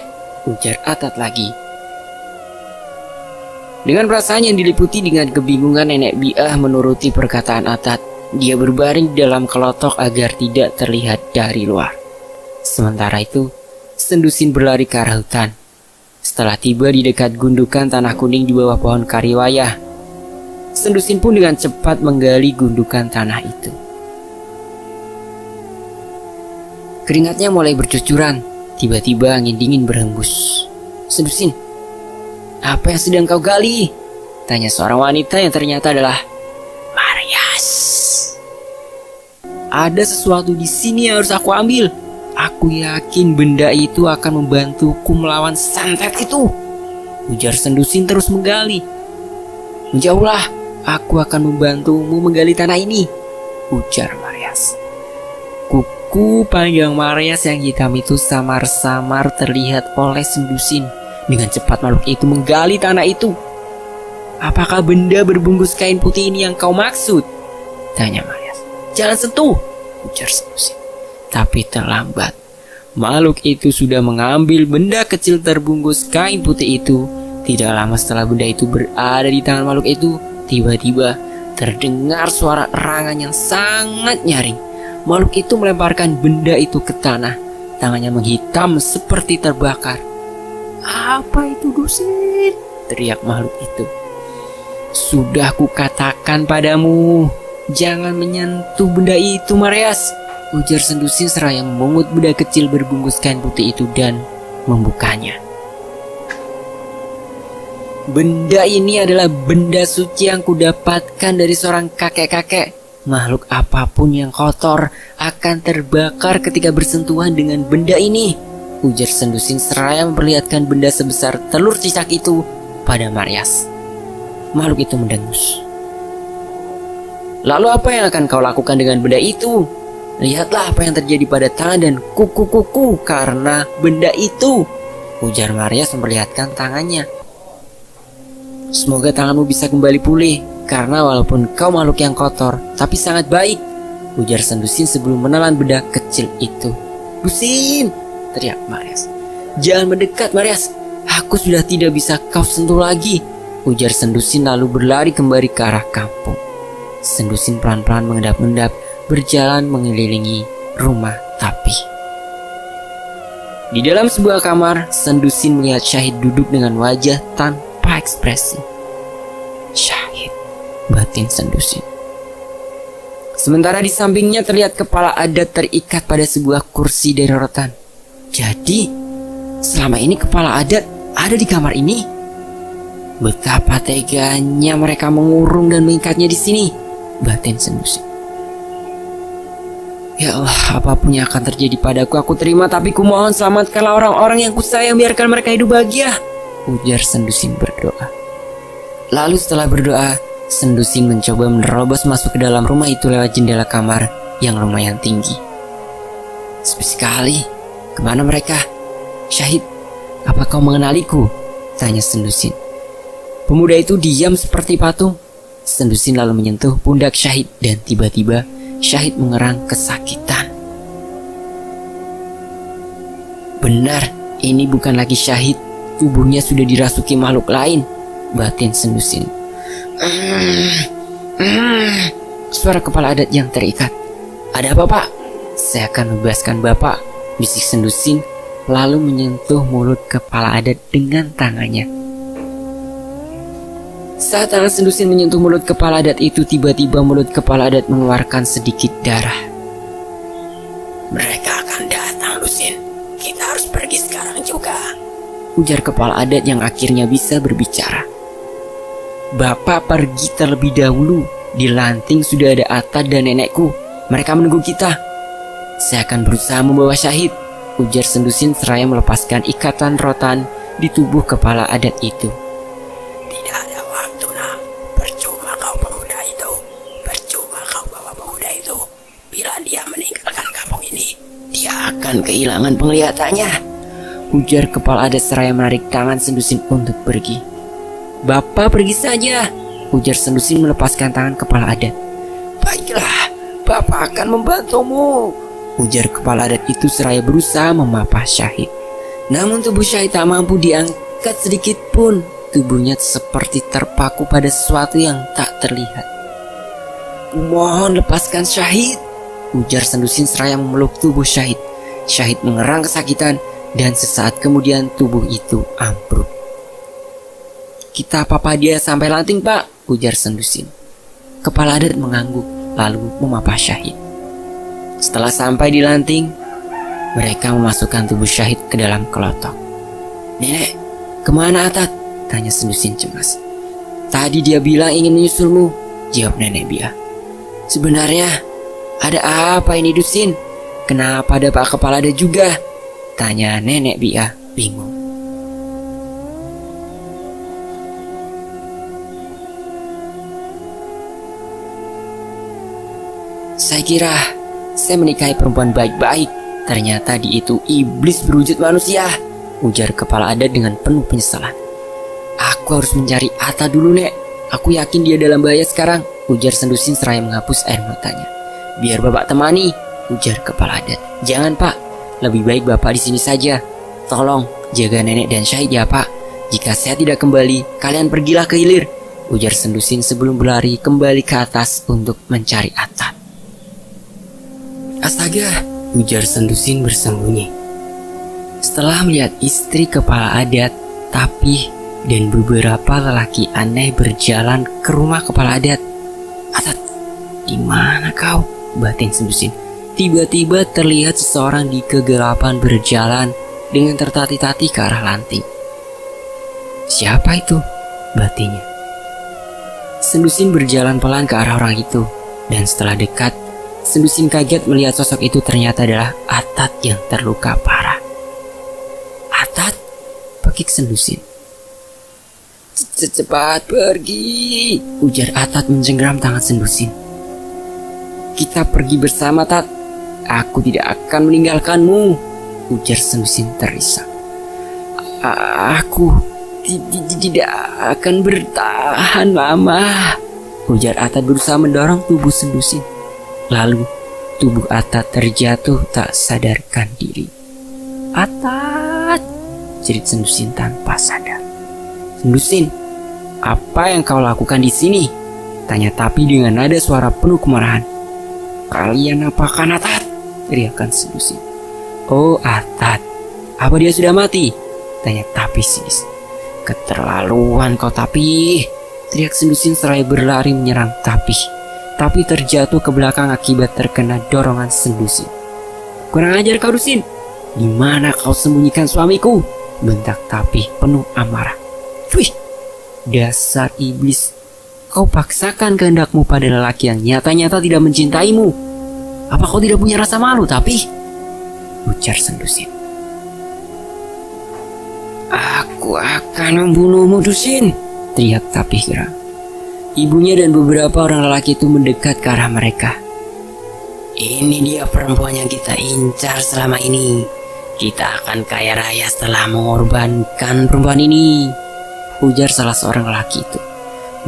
ujar Atat lagi. Dengan perasaan yang diliputi dengan kebingungan, Nenek Biah menuruti perkataan Atat. Dia berbaring di dalam kelotok agar tidak terlihat dari luar. Sementara itu, Sendusin berlari ke arah hutan. Setelah tiba di dekat gundukan tanah kuning di bawah pohon kariwayah, Sendusin pun dengan cepat menggali gundukan tanah itu. Keringatnya mulai bercucuran. Tiba-tiba angin dingin berhembus. Sendusin, apa yang sedang kau gali? Tanya seorang wanita yang ternyata adalah Maryas. Ada sesuatu di sini yang harus aku ambil. Aku yakin benda itu akan membantuku melawan santet itu, ujar Sendusin terus menggali. Menjauhlah, aku akan membantumu menggali tanah ini, ujar Maryas. Kuku panjang Maryas yang hitam itu samar-samar terlihat oleh Sendusin. Dengan cepat makhluk itu menggali tanah itu. Apakah benda berbungkus kain putih ini yang kau maksud? Tanya Maryas. Jangan sentuh, ujar Sendusin. Tapi terlambat. Makhluk itu sudah mengambil benda kecil terbungkus kain putih itu. Tidak lama setelah benda itu berada di tangan makhluk itu, tiba-tiba terdengar suara erangan yang sangat nyaring. Makhluk itu melemparkan benda itu ke tanah. Tangannya menghitam seperti terbakar. Apa itu, Dusin? Teriak makhluk itu. Sudah kukatakan padamu, jangan menyentuh benda itu, Maryas, ujar Sendusin seraya memungut benda kecil berbungkus kain putih itu dan membukanya. Benda ini adalah benda suci yang kudapatkan dari seorang kakek-kakek. Makhluk apapun yang kotor akan terbakar ketika bersentuhan dengan benda ini, ujar Sendusin seraya memperlihatkan benda sebesar telur cicak itu pada Maryas. Makhluk itu mendengus. Lalu apa yang akan kau lakukan dengan benda itu? Lihatlah apa yang terjadi pada tangan dan kuku-kuku karena benda itu, ujar Maryas memperlihatkan tangannya. Semoga tanganmu bisa kembali pulih, karena walaupun kau makhluk yang kotor, tapi sangat baik, ujar Sendusin sebelum menelan benda kecil itu. Dusin, teriak Maryas. Jangan mendekat, Maryas, aku sudah tidak bisa kau sentuh lagi, ujar Sendusin lalu berlari kembali ke arah kampung. Sendusin pelan-pelan mengendap-endap, berjalan mengelilingi rumah tapi. Di dalam sebuah kamar, Sendusin melihat Syahid duduk dengan wajah tanpa ekspresi. Syahid, batin Sendusin. Sementara di sampingnya terlihat kepala adat terikat pada sebuah kursi dari rotan. Jadi, selama ini kepala adat ada di kamar ini? Betapa teganya mereka mengurung dan mengikatnya di sini, batin Sendusin. Ya Allah, apapun yang akan terjadi padaku, aku terima, tapi kumohon selamatkanlah orang-orang yang kusayang, biarkan mereka hidup bahagia, ujar Sendusin berdoa. Lalu setelah berdoa, Sendusin mencoba menerobos masuk ke dalam rumah itu lewat jendela kamar yang lumayan tinggi. Sepi sekali, kemana mereka? Syahid, apa kau mengenaliku? Tanya Sendusin. Pemuda itu diam seperti patung. Sendusin lalu menyentuh pundak Syahid dan tiba-tiba Syahid mengerang kesakitan. Benar, ini bukan lagi Syahid. Tubuhnya sudah dirasuki makhluk lain, batin Sendusin. Suara kepala adat yang terikat. Ada apa, Pak? Saya akan membebaskan Bapak, bisik Sendusin lalu menyentuh mulut kepala adat dengan tangannya. Saat tangan Sendusin menyentuh mulut kepala adat itu, tiba-tiba mulut kepala adat mengeluarkan sedikit darah. Mereka akan datang, Dusin. Kita harus pergi sekarang juga, ujar kepala adat yang akhirnya bisa berbicara. Bapak pergi terlebih dahulu. Di lanting sudah ada Atat dan nenekku. Mereka menunggu kita. Saya akan berusaha membawa Syahid, ujar Sendusin seraya melepaskan ikatan rotan di tubuh kepala adat itu. Tidak ada waktu, nak. Percuma kau pemuda itu. Percuma kau bawa pemuda itu. Bila dia meninggalkan kampung ini, dia akan kehilangan penglihatannya, ujar kepala adat seraya menarik tangan Sendusin untuk pergi. Bapak pergi saja, ujar Sendusin melepaskan tangan kepala adat. Baiklah, Bapak akan membantumu, ujar kepala adat itu seraya berusaha memapah Syahid. Namun tubuh Syahid tak mampu diangkat sedikit pun. Tubuhnya seperti terpaku pada sesuatu yang tak terlihat. Kumohon lepaskan Syahid, ujar Sendusin seraya memeluk tubuh Syahid. Syahid mengerang kesakitan dan sesaat kemudian tubuh itu ambruk. Kita papa dia sampai lanting, Pak, ujar Sendusin. Kepala adat mengangguk lalu memapah Syahid. Setelah sampai di lanting, mereka memasukkan tubuh Syahid ke dalam kelotok. Nenek, kemana Atat? Tanya Sendusin cemas. Tadi dia bilang ingin menyusulmu, jawab Nenek Bia. Sebenarnya ada apa ini Dusin? Kenapa ada Pak Kepala Adat juga? Tanya Nenek Bia bingung. Saya kira saya menikahi perempuan baik-baik. Ternyata dia itu iblis berwujud manusia, ujar kepala adat dengan penuh penyesalan. Aku harus mencari Atta dulu, Nek. Aku yakin dia dalam bahaya sekarang, ujar Sendusin seraya menghapus air matanya. Biar Bapak temani, ujar kepala adat. Jangan, Pak. Lebih baik Bapak di sini saja. Tolong jaga nenek dan Syahid ya, Pak. Jika saya tidak kembali, kalian pergilah ke hilir, ujar Sendusin sebelum berlari kembali ke atas untuk mencari Atta. Astaga, ujar Sendusin bersembunyi. Setelah melihat istri kepala adat, Tapih, dan beberapa lelaki aneh berjalan ke rumah kepala adat. Atat, di mana kau? Batin Sendusin. Tiba-tiba terlihat seseorang di kegelapan berjalan dengan tertati-tati ke arah lanting. Siapa itu? Batinnya. Sendusin berjalan pelan ke arah orang itu, dan setelah dekat, Sendusin kaget melihat sosok itu ternyata adalah Atat yang terluka parah. Atat, pekik Sendusin. Cepat pergi, ujar Atat mencengkeram tangan Sendusin. Kita pergi bersama, Tat. Aku tidak akan meninggalkanmu, ujar Sendusin terisa. Aku tidak akan bertahan lama, ujar Atat berusaha mendorong tubuh Sendusin. Lalu tubuh Atat terjatuh tak sadarkan diri. Atat, jerit Sendusin tanpa sadar. Sendusin, apa yang kau lakukan di sini? Tanya Tapi dengan nada suara penuh kemarahan. Kalian apakan Atat? Teriakan Sendusin. Oh Atat, apa dia sudah mati? Tanya Tapi sinis. Keterlaluan kau Tapi, teriak Sendusin seraya berlari menyerang Tapi. Tapi terjatuh ke belakang akibat terkena dorongan Sendusin. Kurang ajar kau Dusin. Di mana kau sembunyikan suamiku? Bentak Tapi penuh amarah. Wih, dasar iblis. Kau paksakan kehendakmu pada lelaki yang nyata-nyata tidak mencintaimu. Apa kau tidak punya rasa malu Tapi? Ujar Sendusin. Aku akan membunuhmu Dusin, teriak Tapi geram. Ibunya dan beberapa orang lelaki itu mendekat ke arah mereka. Ini dia perempuan yang kita incar selama ini. Kita akan kaya raya setelah mengorbankan perempuan ini, ujar salah seorang lelaki itu.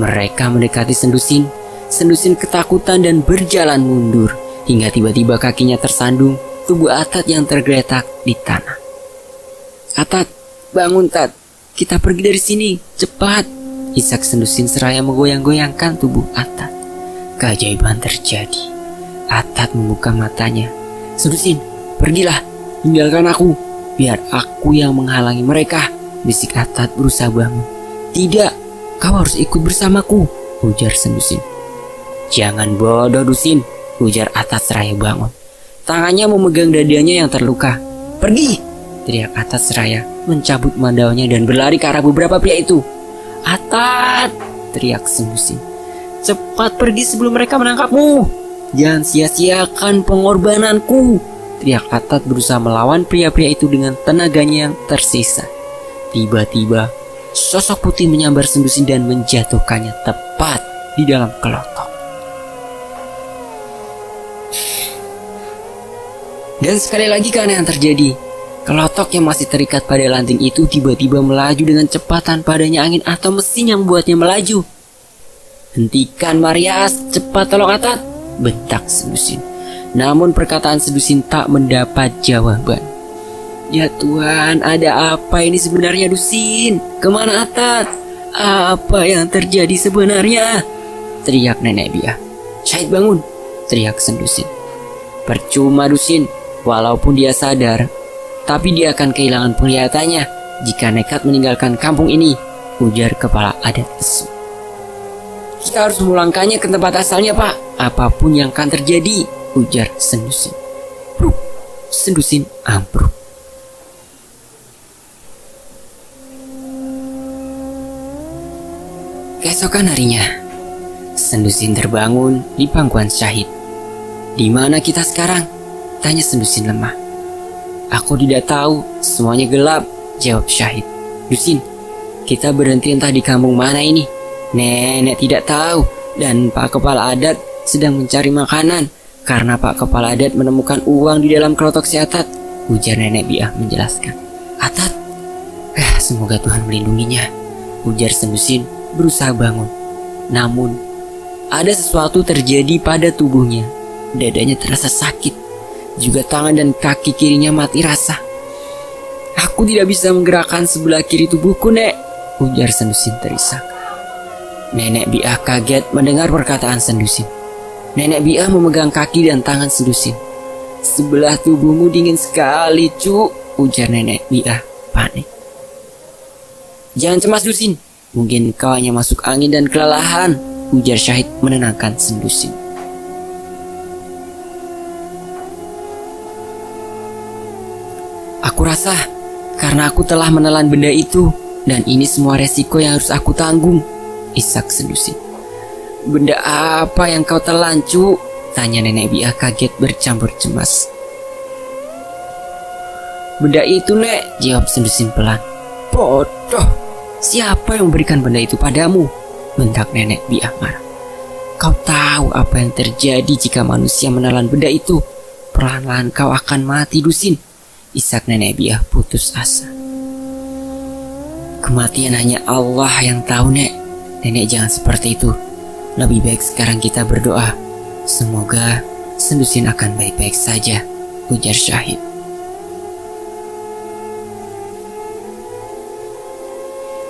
Mereka mendekati Sendusin. Sendusin ketakutan dan berjalan mundur hingga tiba-tiba kakinya tersandung tubuh Atat yang tergeletak di tanah. Atat, bangun Tat. Kita pergi dari sini, cepat. Isak Sendusin seraya menggoyang-goyangkan tubuh Atat. Keajaiban terjadi. Atat membuka matanya. Sendusin, pergilah, tinggalkan aku. Biar aku yang menghalangi mereka, bisik Atat berusaha bangun. Tidak, kau harus ikut bersamaku, ujar Sendusin. Jangan bodoh Dusin, ujar Atat seraya bangun. Tangannya memegang dadanya yang terluka. Pergi, teriak Atat seraya mencabut mandaunya dan berlari ke arah beberapa pria itu. Atat, teriak Sendusin. Cepat pergi sebelum mereka menangkapmu. Jangan sia-siakan pengorbananku, teriak Atat berusaha melawan pria-pria itu dengan tenaganya yang tersisa. Tiba-tiba, sosok putih menyambar Sendusin dan menjatuhkannya tepat di dalam kelotok. Dan sekali lagi keanehan terjadi. Kelotok yang masih terikat pada lanting itu tiba-tiba melaju dengan cepat tanpa adanya angin atau mesin yang membuatnya melaju. Hentikan Marias, cepat tolong Atat, bentak Sendusin. Namun perkataan Sendusin tak mendapat jawaban. Ya Tuhan, ada apa ini sebenarnya Dusin? Kemana Atat? Apa yang terjadi sebenarnya? Teriak Nenek Biah. Syahid bangun, teriak Sendusin. Percuma Dusin, walaupun dia sadar, tapi dia akan kehilangan penglihatannya jika nekat meninggalkan kampung ini, ujar kepala adat lesu. Kita harus memulangkannya ke tempat asalnya Pak, apapun yang akan terjadi, ujar Sendusin. Bruk, Sendusin ambruk. Keesokan harinya, Sendusin terbangun di pangkuan Syahid. Di mana kita sekarang? Tanya Sendusin lemah. Aku tidak tahu, semuanya gelap, jawab Syahid. Dusin, kita berhenti entah di kampung mana ini. Nenek tidak tahu, dan Pak Kepala Adat sedang mencari makanan karena Pak Kepala Adat menemukan uang di dalam kelotok si Atat, ujar Nenek Biah menjelaskan. Atat? Semoga Tuhan melindunginya, ujar Sendusin berusaha bangun. Namun, ada sesuatu terjadi pada tubuhnya. Dadanya terasa sakit, juga tangan dan kaki kirinya mati rasa. Aku tidak bisa menggerakkan sebelah kiri tubuhku, Nek, ujar Sendusin terisak. Nenek Biah kaget mendengar perkataan Sendusin. Nenek Biah memegang kaki dan tangan Sendusin. Sebelah tubuhmu dingin sekali, Cu, ujar Nenek Biah panik. Jangan cemas Dusin, mungkin kau hanya masuk angin dan kelelahan, ujar Syahid menenangkan Sendusin. Aku rasa karena aku telah menelan benda itu, dan ini semua resiko yang harus aku tanggung, isak Sendusin. Benda apa yang kau telan, Cu? Tanya Nenek Biah kaget bercampur cemas. Benda itu, Nek, jawab Sendusin pelan. Bodoh, siapa yang memberikan benda itu padamu? Bentak Nenek Biah marah. Kau tahu apa yang terjadi jika manusia menelan benda itu? Perlahan-lahan kau akan mati, Dusin, isak Nenek Biah putus asa. Kematian hanya Allah yang tahu, Nek. Nenek jangan seperti itu. Lebih baik sekarang kita berdoa. Semoga Sendusin akan baik-baik saja, ujar Syahid.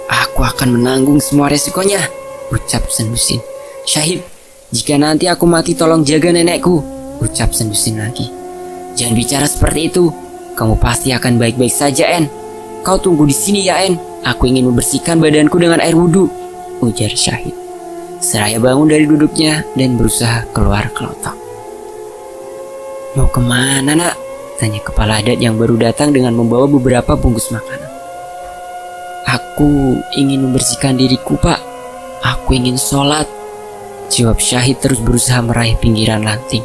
Aku akan menanggung semua resikonya, ucap Sendusin. Syahid, jika nanti aku mati tolong jaga nenekku, ucap Sendusin lagi. Jangan bicara seperti itu. Kamu pasti akan baik-baik saja, En. Kau tunggu di sini ya, En. Aku ingin membersihkan badanku dengan air wudhu, ujar Syahid. Seraya bangun dari duduknya dan berusaha keluar kelotok. Mau kemana, Nak? Tanya kepala adat yang baru datang dengan membawa beberapa bungkus makanan. Aku ingin membersihkan diriku, Pak. Aku ingin sholat, jawab Syahid terus berusaha meraih pinggiran lanting.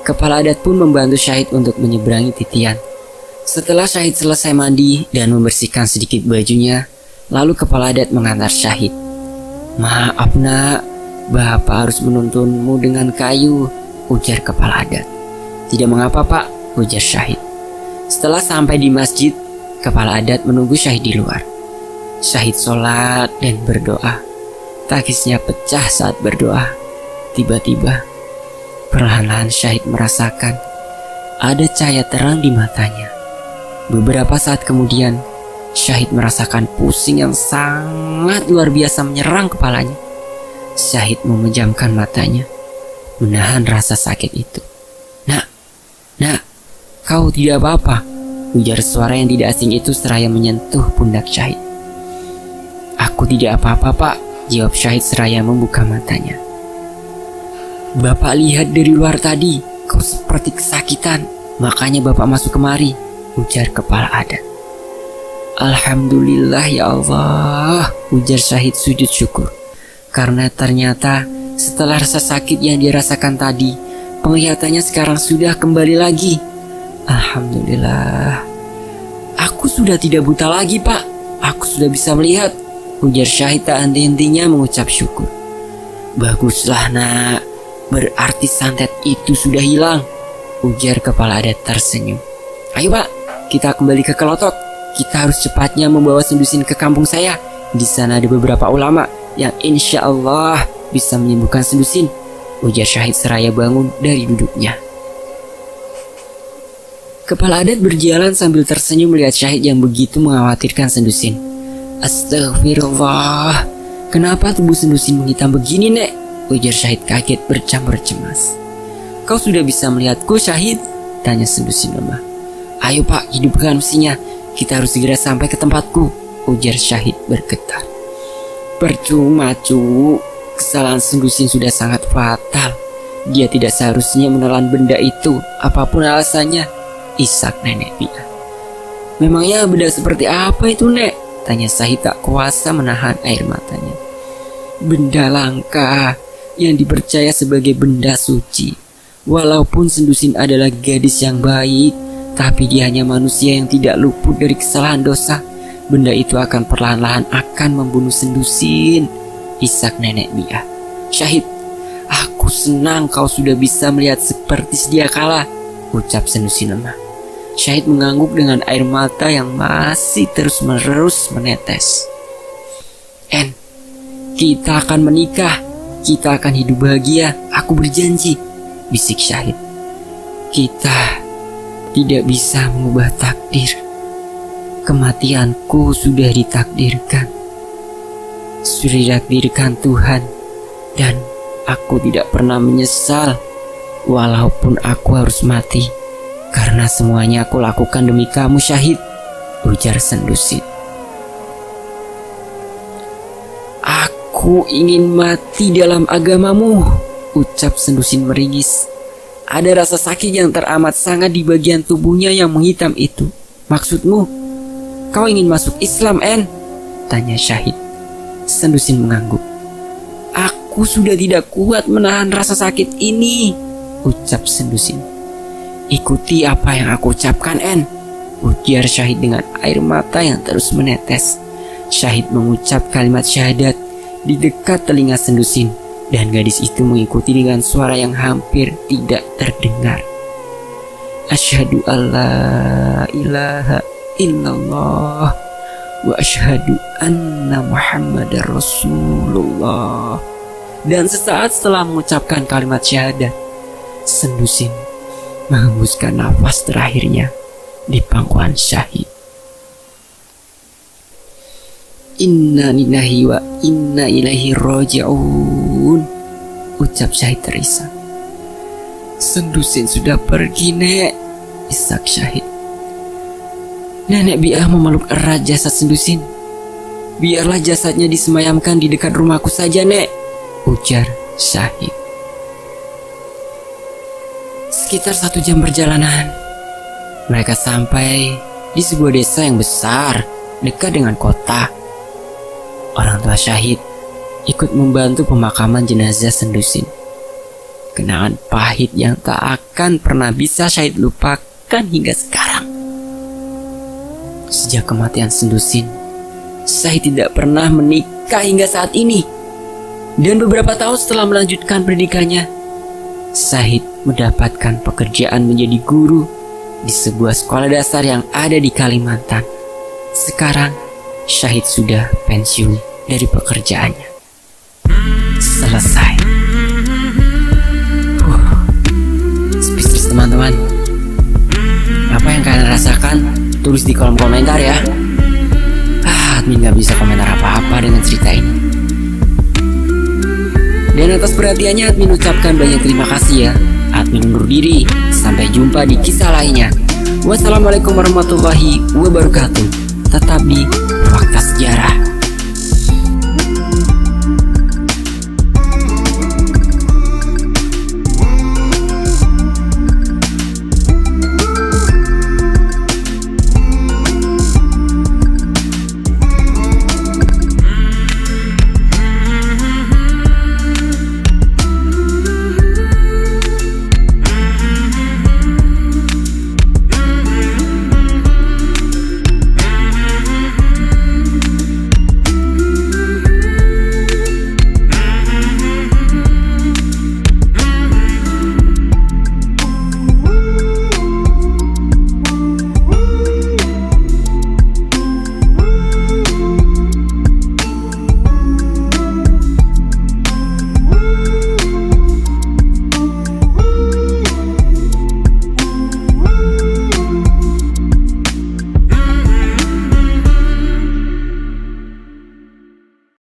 Kepala adat pun membantu Syahid untuk menyeberangi titian. Setelah Syahid selesai mandi dan membersihkan sedikit bajunya, lalu kepala adat mengantar Syahid. Maaf, Nak, Bapak harus menuntunmu dengan kayu, ujar kepala adat. Tidak mengapa, Pak, ujar Syahid. Setelah sampai di masjid, kepala adat menunggu Syahid di luar. Syahid sholat dan berdoa. Tangisnya pecah saat berdoa. Tiba-tiba, perlahan-lahan Syahid merasakan ada cahaya terang di matanya. Beberapa saat kemudian, Syahid merasakan pusing yang sangat luar biasa menyerang kepalanya. Syahid memejamkan matanya, menahan rasa sakit itu. Nak, kau tidak apa-apa, ujar suara yang tidak asing itu seraya menyentuh pundak Syahid. Aku tidak apa-apa, Pak, jawab Syahid seraya membuka matanya. Bapak lihat dari luar tadi, kau seperti kesakitan, makanya Bapak masuk kemari, ujar kepala adat. Alhamdulillah ya Allah, ujar Syahid sujud syukur. Karena ternyata setelah rasa sakit yang dirasakan tadi, penglihatannya sekarang sudah kembali lagi. Alhamdulillah. Aku sudah tidak buta lagi, Pak. Aku sudah bisa melihat, ujar Syahid tak henti-hentinya mengucap syukur. Baguslah, Nak. Berarti santet itu sudah hilang, ujar kepala adat tersenyum. Ayo, Pak, kita kembali ke kelotok. Kita harus cepatnya membawa Sendusin ke kampung saya. Di sana ada beberapa ulama yang insya Allah bisa menyembuhkan Sendusin, ujar Syahid seraya bangun dari duduknya. Kepala adat berjalan sambil tersenyum melihat Syahid yang begitu mengkhawatirkan Sendusin. Astagfirullah, kenapa tubuh Sendusin menghitam begini, Nek? Ujar Syahid kaget bercampur cemas. Kau sudah bisa melihatku, Syahid? Tanya Sendusin lemah. Ayo Pak, hidupkan mesinnya. Kita harus segera sampai ke tempatku, ujar Syahid bergetar. Percuma, Cu. Kesalahan Sendusin sudah sangat fatal. Dia tidak seharusnya menelan benda itu, apapun alasannya, isak Nenek Bia. Memangnya benda seperti apa itu, Nek? Tanya Syahid tak kuasa menahan air matanya. Benda langka yang dipercaya sebagai benda suci. Walaupun Sendusin adalah gadis yang baik, tapi dia hanya manusia yang tidak luput dari kesalahan dosa. Benda itu akan perlahan-lahan akan membunuh Sendusin, isak Nenek Bia. Syahid, aku senang kau sudah bisa melihat seperti sedia kala, ucap Sendusin lemah. Syahid mengangguk dengan air mata yang masih terus-menerus menetes. En, kita akan menikah. Kita akan hidup bahagia. Aku berjanji, bisik Syahid. Kita tidak bisa mengubah takdir. Kematianku sudah ditakdirkan. Sudah ditakdirkan Tuhan. Dan aku tidak pernah menyesal. Walaupun aku harus mati. Karena semuanya aku lakukan demi kamu, Syahid, ujar Sendusin. Aku ingin mati dalam agamamu, ucap Sendusin meringis. Ada rasa sakit yang teramat sangat di bagian tubuhnya yang menghitam itu. Maksudmu, kau ingin masuk Islam, En? Tanya Syahid. Sendusin mengangguk. Aku sudah tidak kuat menahan rasa sakit ini, ucap Sendusin. Ikuti apa yang aku ucapkan, En, ujar Syahid dengan air mata yang terus menetes. Syahid mengucap kalimat syahadat di dekat telinga Sendusin, dan gadis itu mengikuti dengan suara yang hampir tidak terdengar. Asyhadu alla ilaha illallah wa asyhadu anna Muhammadar Rasulullah. Dan sesaat setelah mengucapkan kalimat syahadat, Sendusin menghembuskan nafas terakhirnya di pangkuan Syahid. Inna lillahi wa inna ilaihi raji'un, ucap Syahid terisak. Sendusin sudah pergi, Nek, isak Syahid. Nenek Bia memeluk erat jasad Sendusin. Biarlah jasadnya disemayamkan di dekat rumahku saja, Nek, ujar Syahid. Sekitar 1 jam perjalanan, mereka sampai di sebuah desa yang besar dekat dengan kota. Orang tua Syahid ikut membantu pemakaman jenazah Sendusin. Kenangan pahit yang tak akan pernah bisa Syahid lupakan hingga sekarang. Sejak kematian Sendusin, Syahid tidak pernah menikah hingga saat ini. Dan beberapa tahun setelah melanjutkan pendidikannya, Syahid mendapatkan pekerjaan menjadi guru di sebuah sekolah dasar yang ada di Kalimantan. Sekarang Syahid sudah pensiun dari pekerjaannya. Selesai. Speechless, teman-teman. Apa yang kalian rasakan? Tulis di kolom komentar ya. Admin gak bisa komentar apa-apa dengan cerita ini. Dan atas perhatiannya Admin ucapkan banyak terima kasih ya. Admin undur diri. Sampai jumpa di kisah lainnya. Wassalamualaikum warahmatullahi wabarakatuh. Tetap di Fakta Sejarah.